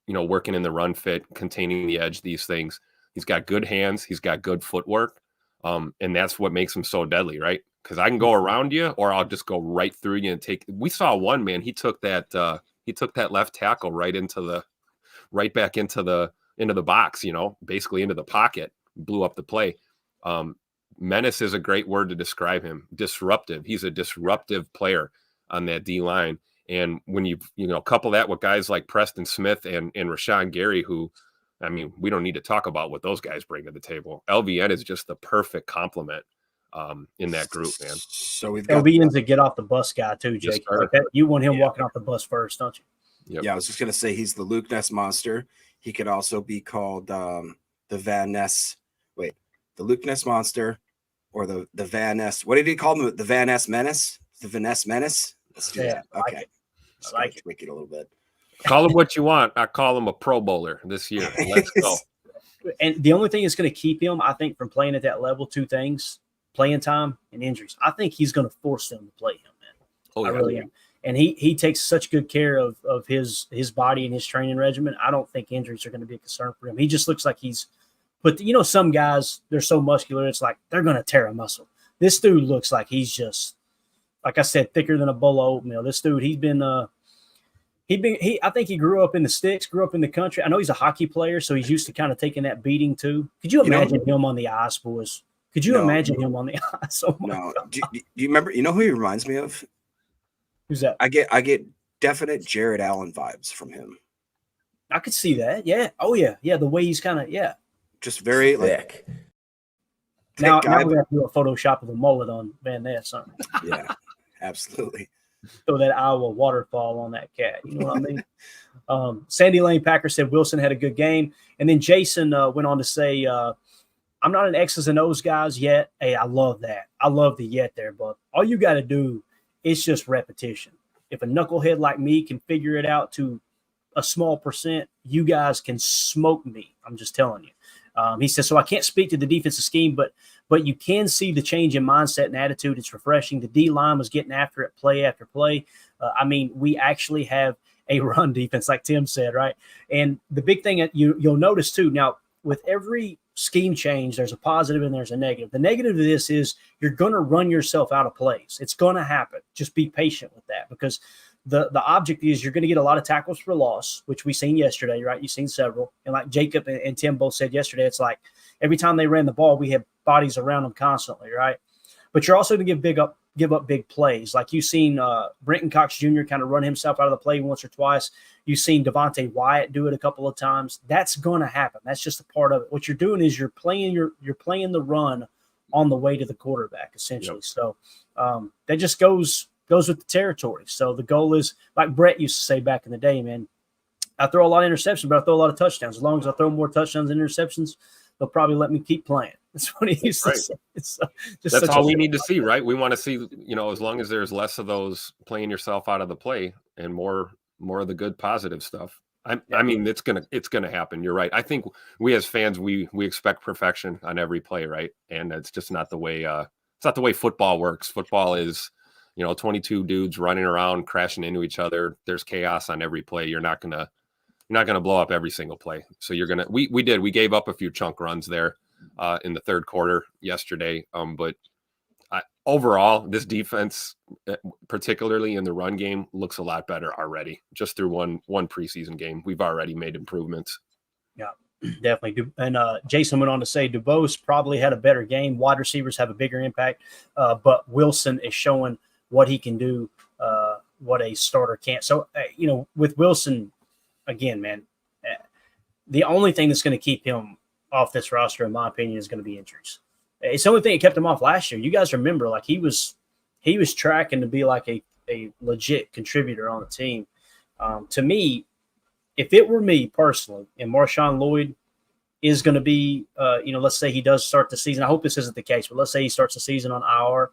working in the run fit, containing the edge, these things. He's got good hands. He's got good footwork. And that's what makes him so deadly, right? Because I can go around you or I'll just go right through you and we saw one man, he took that left tackle right back into the box, basically into the pocket, blew up the play. Menace is a great word to describe him. Disruptive. He's a disruptive player on that D line. And when you couple that with guys like Preston Smith and Rashawn Gary, who, I mean, we don't need to talk about what those guys bring to the table. LVN is just the perfect complement in that group, man.
So we've got
LVN's a get off the bus guy too, Jake.
Yes,
like that, you want him walking off the bus first, don't you?
Yep.
Yeah, I was just gonna say he's the Luke Ness monster. He could also be called the Van Ness. Wait, the Luke Ness monster, or the Van Ness. What did he call him? The Van Ness menace. The Van Ness menace. Let's do that. Okay,
I like it.
Tweak it a little bit.
Call him what you want. I call him a Pro Bowler this year. Let's go.
And the only thing that's going to keep him, I think, from playing at that level, two things: playing time and injuries. I think he's going to force them to play him, man.
Oh,
I really am. And he takes such good care of his body and his training regimen. I don't think injuries are going to be a concern for him. He just looks like he's – but, some guys, they're so muscular, it's like they're going to tear a muscle. This dude looks like he's just, like I said, thicker than a bowl of oatmeal. This dude, I think he grew up in the sticks, grew up in the country. I know he's a hockey player, so he's used to kind of taking that beating too. Could you imagine him on the ice, boys? Could you imagine him on the ice? Oh my God.
Do you remember? You know who he reminds me of?
Who's that?
I get definite Jared Allen vibes from him.
I could see that. Yeah. Oh yeah. Yeah. The way he's kind of, yeah.
Just very like
Now
guy,
we're going to do a Photoshop of a mullet on Van Ness. Huh?
yeah, absolutely.
Throw that Iowa waterfall on that cat. You know what I mean? Sandy Lane Packer said Wilson had a good game. And then Jason went on to say, I'm not an X's and O's guys yet. Hey, I love that. I love the yet there, but all you got to do is just repetition. If a knucklehead like me can figure it out to a small percent, you guys can smoke me. I'm just telling you. He says, so I can't speak to the defensive scheme, but you can see the change in mindset and attitude. It's refreshing. The D-line was getting after it play after play. I mean, we actually have a run defense, like Tim said, right? And the big thing that you'll notice too, now with every scheme change, there's a positive and there's a negative. The negative of this is you're going to run yourself out of plays. It's going to happen. Just be patient with that, because the object is you're going to get a lot of tackles for loss, which we seen yesterday, right? You've seen several. And like Jacob and Tim both said yesterday, it's like every time they ran the ball, we had bodies around them constantly, right? But you're also going to give up big plays. Like you've seen Brenton Cox Jr. kind of run himself out of the play once or twice. You've seen Devontae Wyatt do it a couple of times. That's going to happen. That's just a part of it. What you're doing is you're playing the run on the way to the quarterback, essentially. Yep. So that just goes with the territory. So the goal is, like Brett used to say back in the day, man, I throw a lot of interceptions, but I throw a lot of touchdowns. As long as I throw more touchdowns than interceptions, they'll probably let me keep playing. That's what he used to say.
That's all we need to see, right? We want to see, as long as there's less of those playing yourself out of the play and more of the good positive stuff. I mean, it's gonna happen. You're right. I think we as fans, we expect perfection on every play, right? And it's just not the way. It's not the way football works. Football is, 22 dudes running around, crashing into each other. There's chaos on every play. You're not gonna blow up every single play. So we gave up a few chunk runs there in the third quarter yesterday. But overall, this defense, particularly in the run game, looks a lot better already. Just through one preseason game, we've already made improvements.
Yeah, definitely. And Jason went on to say DuBose probably had a better game. Wide receivers have a bigger impact, but Wilson is showing what he can do, what a starter can't. So, with Wilson, again, man, the only thing that's going to keep him off this roster, in my opinion, is going to be injuries. It's the only thing that kept him off last year. You guys remember, like he was tracking to be like a legit contributor on the team. To me, if it were me personally, and Marshawn Lloyd is going to be, let's say he does start the season. I hope this isn't the case, but let's say he starts the season on IR.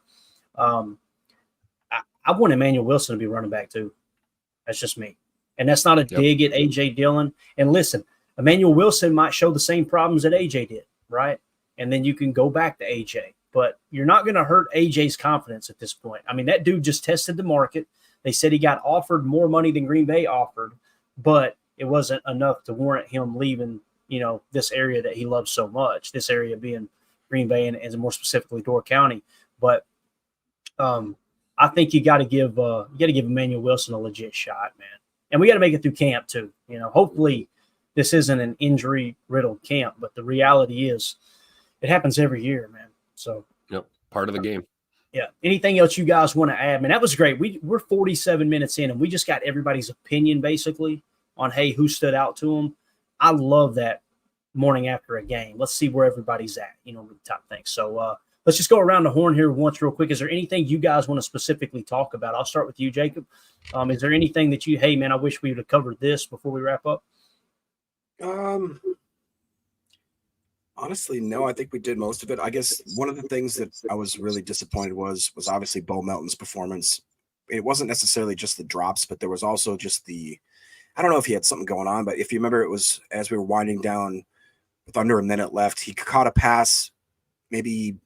I want Emmanuel Wilson to be running back too. That's just me. And that's not a dig at A.J. Dillon. And listen, Emmanuel Wilson might show the same problems that A.J. did, right? And then you can go back to A.J. But you're not going to hurt A.J.'s confidence at this point. I mean, that dude just tested the market. They said he got offered more money than Green Bay offered, but it wasn't enough to warrant him leaving, this area that he loves so much, this area being Green Bay and more specifically Door County. But I think you got to give Emmanuel Wilson a legit shot, man. And we got to make it through camp too. Hopefully this isn't an injury-riddled camp, but the reality is it happens every year, man. So
part of the game.
Yeah. Anything else you guys want to add? Man, that was great. We're 47 minutes in, and we just got everybody's opinion basically on, hey, who stood out to them. I love that morning after a game. Let's see where everybody's at, with the top things. So let's just go around the horn here once real quick. Is there anything you guys want to specifically talk about? I'll start with you, Jacob. Is there anything that hey, man, I wish we would have covered this before we wrap up?
Honestly, no. I think we did most of it. I guess one of the things that I was really disappointed was obviously Bo Melton's performance. It wasn't necessarily just the drops, but there was also just I don't know if he had something going on, but if you remember, it was as we were winding down with under a minute left, he caught a pass maybe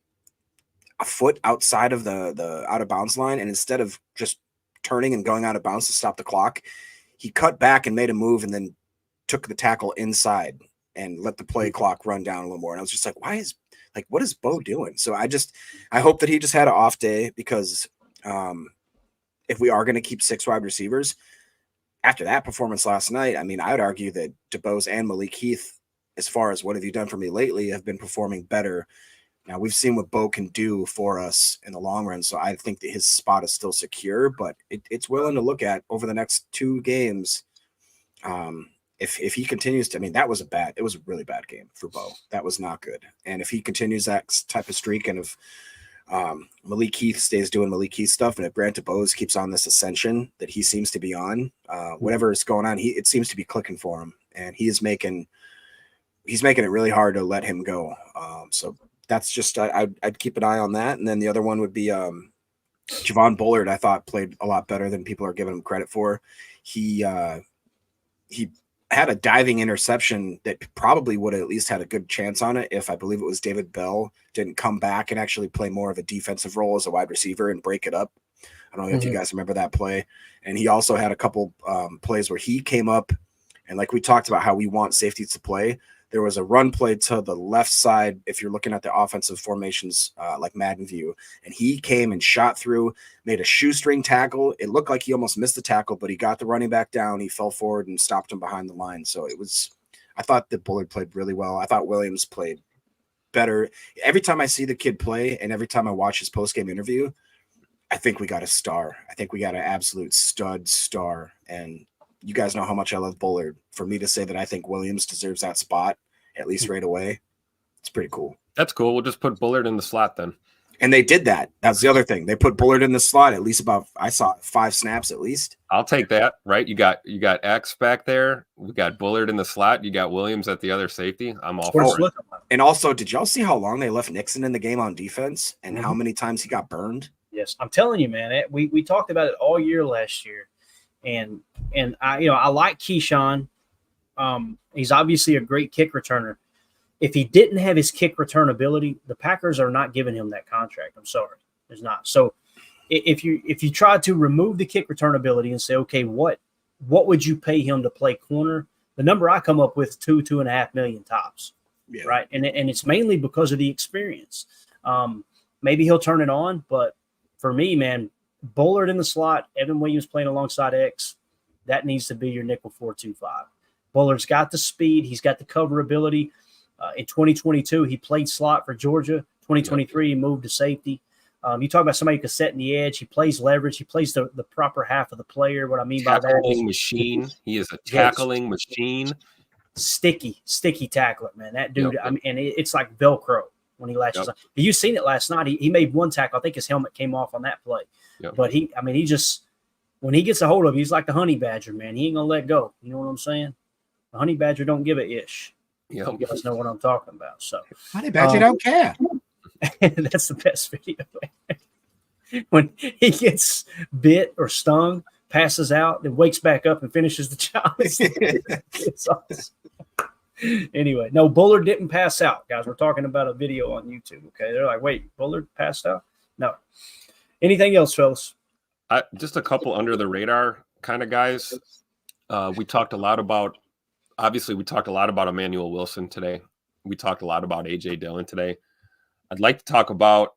a foot outside of the out of bounds line. And instead of just turning and going out of bounds to stop the clock, he cut back and made a move and then took the tackle inside and let the play clock run down a little more. And I was just like, what is Bo doing? So I hope that he just had an off day, because if we are going to keep 6 wide receivers after that performance last night, I mean, I would argue that DuBose and Malik Heath, as far as what have you done for me lately, have been performing better. Now we've seen what Bo can do for us in the long run. So I think that his spot is still secure, but it's willing to look at over the next 2 games. if he continues to, I mean, it was a really bad game for Bo. That was not good. And if he continues that type of streak, and if Malik Heath stays doing Malik Heath stuff, and if Brant Bowes keeps on this ascension that he seems to be on, whatever is going on, it seems to be clicking for him, and he's making it really hard to let him go. So that's just I'd keep an eye on that. And then the other one would be Javon Bullard. I thought played a lot better than people are giving him credit for. He had a diving interception that probably would have at least had a good chance on it if I believe it was David Bell didn't come back and actually play more of a defensive role as a wide receiver and break it up. I don't know if you guys remember that play. And he also had a couple plays where he came up, and like we talked about how we want safeties to play, there was a run play to the left side if you're looking at the offensive formations like Madden View, and he came and shot through, made a shoestring tackle. It looked like he almost missed the tackle, but he got the running back down. He fell forward and stopped him behind the line. So I thought that Bullard played really well. I thought Williams played better. Every time I see the kid play and every time I watch his post-game interview, I think we got a star. I think we got an absolute star. And you guys know how much I love Bullard. For me to say that I think Williams deserves that spot, at least right away, it's pretty cool.
That's cool. We'll just put Bullard in the slot then.
And they did that. That's the other thing. They put Bullard in the slot at least I saw 5 snaps at least.
I'll take that, right? You got X back there. We got Bullard in the slot. You got Williams at the other safety. I'm all for it.
And also, did y'all see how long they left Nixon in the game on defense and how many times he got burned?
Yes, I'm telling you, man. We talked about it all year last year. And I like Keyshawn. He's obviously a great kick returner. If he didn't have his kick return ability, the Packers are not giving him that contract. I'm sorry, there's not. So if you try to remove the kick return ability and say, okay, what would you pay him to play corner? The number I come up with $2.5 million tops, right? And it's mainly because of the experience. Maybe he'll turn it on, but for me, man, Bullard in the slot, Evan Williams playing alongside X, that needs to be your nickel 4-2-5. Bullard's got the speed. He's got the cover ability. In 2022, he played slot for Georgia. 2023, he moved to safety. You talk about somebody who can set in the edge. He plays leverage. He plays the proper half of the player. What I mean by that is
tackling machine. He is a tackling machine.
Sticky tackler, man. That dude, I mean, and it's like Velcro when he latches on. You seen it last night. He made one tackle. I think his helmet came off on that play. But he just, when he gets a hold of it, he's like the honey badger, man. He ain't going to let go. You know what I'm saying? The honey badger don't give a ish. You guys know what I'm talking about. So
honey badger don't care.
That's the best video. When he gets bit or stung, passes out, then wakes back up and finishes the job. It's awesome. Anyway, no, Bullard didn't pass out, guys. We're talking about a video on YouTube. Okay, they're like, wait, Bullard passed out? No. Anything else, fellas?
Just a couple under the radar kind of guys. We talked a lot about Emmanuel Wilson today. We talked a lot about A.J. Dillon today. I'd like to talk about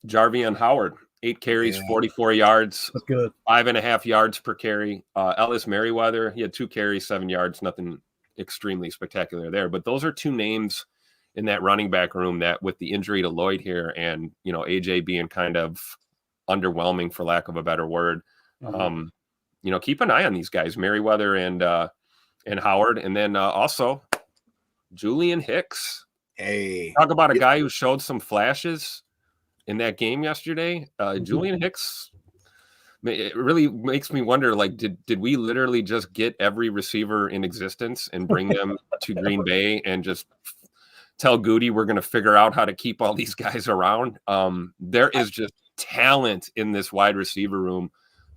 Jarvion Howard. 8 carries, 44 yards.
That's good.
5.5 yards per carry. Ellis Merriweather, he had 2 carries, 7 yards. Nothing extremely spectacular there. But those are 2 names in that running back room that, with the injury to Lloyd here and, A.J. being kind of underwhelming, for lack of a better word, keep an eye on these guys, Merriweather and Howard. And then also Julian Hicks.
Hey,
talk about a guy who showed some flashes in that game yesterday. Julian Hicks, it really makes me wonder, like, did we literally just get every receiver in existence and bring them to Green Bay and just tell Goody we're going to figure out how to keep all these guys around? There is just talent in this wide receiver room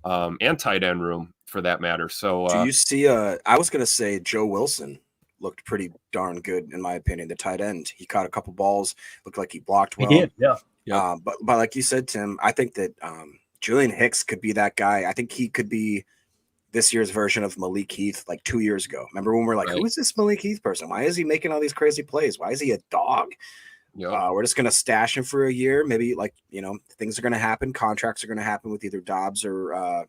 and tight end room, for that matter. So
do you see I was going to say Joe Wilson looked pretty darn good, in my opinion. The tight end, he caught a couple balls, looked like he blocked well.
He did, yeah.
But like you said, Tim, I think that Julian Hicks could be that guy. I think he could be this year's version of Malik Heath, like 2 years ago. Remember when we're like, who is this Malik Heath person? Why is he making all these crazy plays? Why is he a dog? We're just going to stash him for a year. Maybe, things are going to happen. Contracts are going to happen with either Dobbs or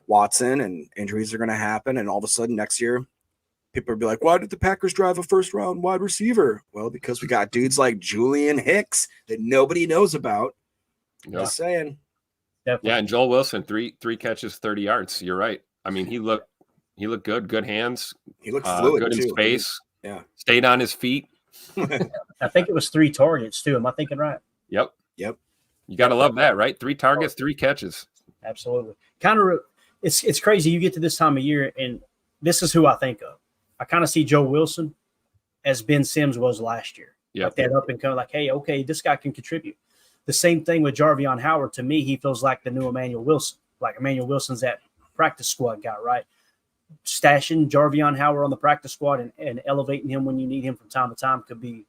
Watson, and injuries are going to happen. And all of a sudden next year, people will be like, why did the Packers drive a first-round wide receiver? Well, because we got dudes like Julian Hicks that nobody knows about. Just saying.
Definitely. Yeah, and Joel Wilson, three catches, 30 yards. You're right. I mean, he looked He looked good. Good hands.
He looked fluid
good
too.
in space.
Yeah.
Stayed on his feet.
I think it was 3 targets too. Am I thinking right?
Yep.
Yep.
You got to love that, right? 3 targets, 3 catches.
Absolutely. Kind of, it's crazy. You get to this time of year, and this is who I think of. I kind of see Joe Wilson as Ben Sims was last year.
Yep.
Like that up and come, like, hey, okay, this guy can contribute. The same thing with Jarvion Howard. To me, he feels like the new Emmanuel Wilson. Like Emmanuel Wilson's that practice squad guy, right? Stashing Jarvion Howard on the practice squad and elevating him when you need him from time to time could be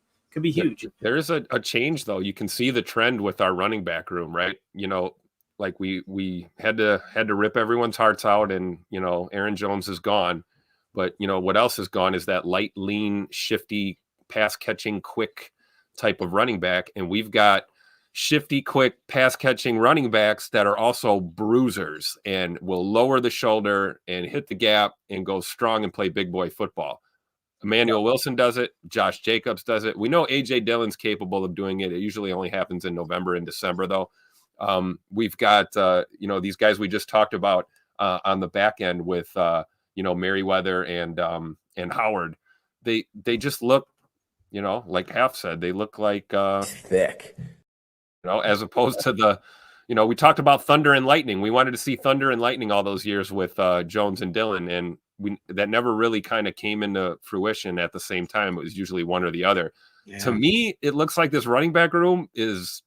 huge.
There is a change, though. You can see the trend with our running back room, right? You know, like we had to rip everyone's hearts out, and you know, Aaron Jones is gone. But you know what else is gone is that light, lean, shifty, pass catching, quick type of running back, and we've got shifty, quick, pass catching running backs that are also bruisers and will lower the shoulder and hit the gap and go strong and play big boy football. Emmanuel Wilson does it. Josh Jacobs does it. We know A.J. Dillon's capable of doing it. It usually only happens in November and December, though. We've got, you know, these guys we just talked about on the back end with, you know, Merriweather and Howard. They just look, you know, like Half said, they look like
thick.
You know, as opposed to the, you know, we talked about thunder and lightning. We wanted to see thunder and lightning all those years with Jones and Dillon, and that never really kind of came into fruition at the same time. It was usually one or the other. Yeah. To me, it looks like this running back room is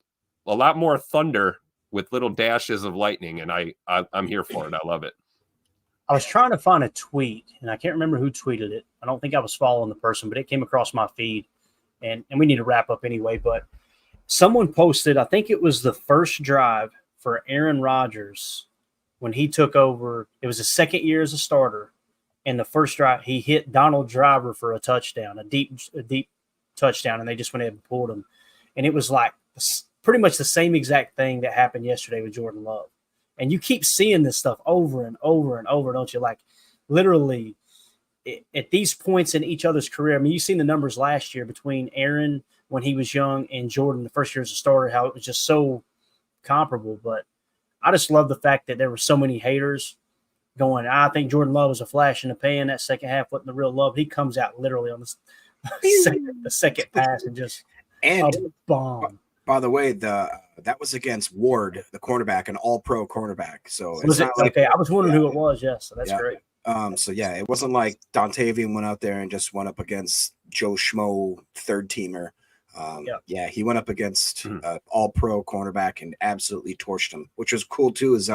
a lot more thunder with little dashes of lightning, and I'm here for it. I love it.
I was trying to find a tweet, and I can't remember who tweeted it. I don't think I was following the person, but it came across my feed, and we need to wrap up anyway, but someone posted, I think it was the first drive for Aaron Rodgers when he took over. It was his second year as a starter. And the first drive, he hit Donald Driver for a touchdown, a deep touchdown, and they just went ahead and pulled him. And it was like pretty much the same exact thing that happened yesterday with Jordan Love. And you keep seeing this stuff over and over and over, don't you? Like literally at these points in each other's career. I mean, you've seen the numbers last year between Aaron when he was young and Jordan the first year as a starter, how it was just so comparable. But I just love the fact that there were so many haters going, I think Jordan Love was a flash in the pan. That second half wasn't the real Love. He comes out literally on the second pass and just a bomb.
By the way, that was against Ward, the cornerback, an all-pro cornerback. So
was it? Like, okay, I was wondering who it was. Yes, so that's great.
So yeah, it wasn't like Dontavian went out there and just went up against Joe Schmo third teamer. Yeah, he went up against all-pro cornerback and absolutely torched him, which was cool too. Is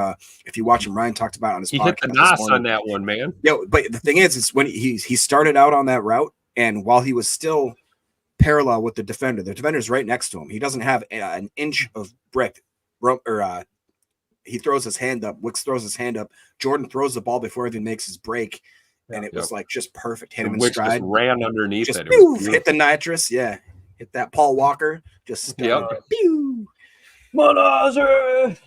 if you watch him, Ryan talked about on his
podcast.
He
hit the Ness on that one, man.
Yeah, but the thing is when he started out on that route, and while he was still parallel with the defender's right next to him. He doesn't have an inch of brick, or he throws his hand up. Wicks throws his hand up. Jordan throws the ball before he even makes his break, and it was like just perfect. Hit him in stride.
Just ran underneath
just,
it.
Hit the nitrous. Yeah. Hit that Paul Walker. Just pew.
Manager.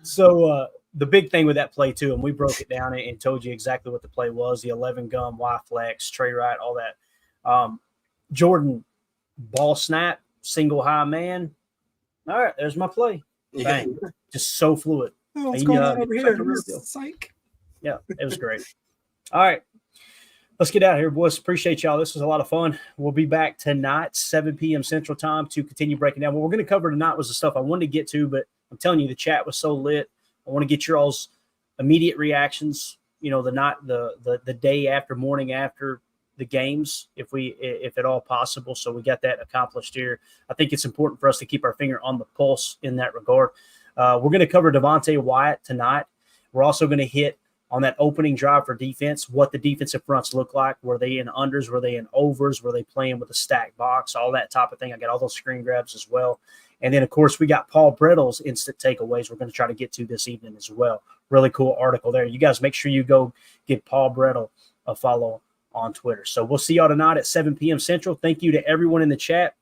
So the big thing with that play too, and we broke it down and told you exactly what the play was: the 11 gun, Y flex, Trey right, all that. Jordan ball snap, single high man. All right, there's my play. Bang. Just so fluid.
Oh, what's going on over here? Psych.
Yeah, it was great. All right. Let's get out of here, boys. Appreciate y'all. This was a lot of fun. We'll be back tonight, 7 p.m. Central Time, to continue breaking down. What we're going to cover tonight was the stuff I wanted to get to, but I'm telling you, the chat was so lit. I want to get your all's immediate reactions, you know, the day after, morning after the games, if at all possible. So we got that accomplished here. I think it's important for us to keep our finger on the pulse in that regard. We're going to cover Devontae Wyatt tonight. We're also going to hit on that opening drive for defense, what the defensive fronts look like. Were they in unders? Were they in overs? Were they playing with a stacked box? All that type of thing. I got all those screen grabs as well. And then, of course, we got Paul Brittle's instant takeaways we're going to try to get to this evening as well. Really cool article there. You guys make sure you go give Paul Brittle a follow on Twitter. So we'll see y'all tonight at 7 p.m. Central. Thank you to everyone in the chat.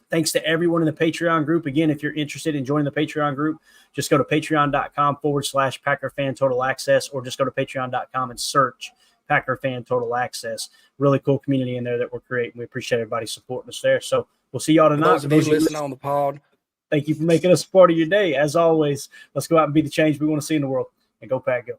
Thanks to everyone in the Patreon group. Again, if you're interested in joining the Patreon group, just go to patreon.com/Packer Fan Total Access, or just go to patreon.com and search Packer Fan Total Access. Really cool community in there that we're creating. We appreciate everybody supporting us there. So we'll see y'all tonight.
For those of you listening on the pod,
thank you for making us a part of your day. As always, let's go out and be the change we want to see in the world. And go Pack, go.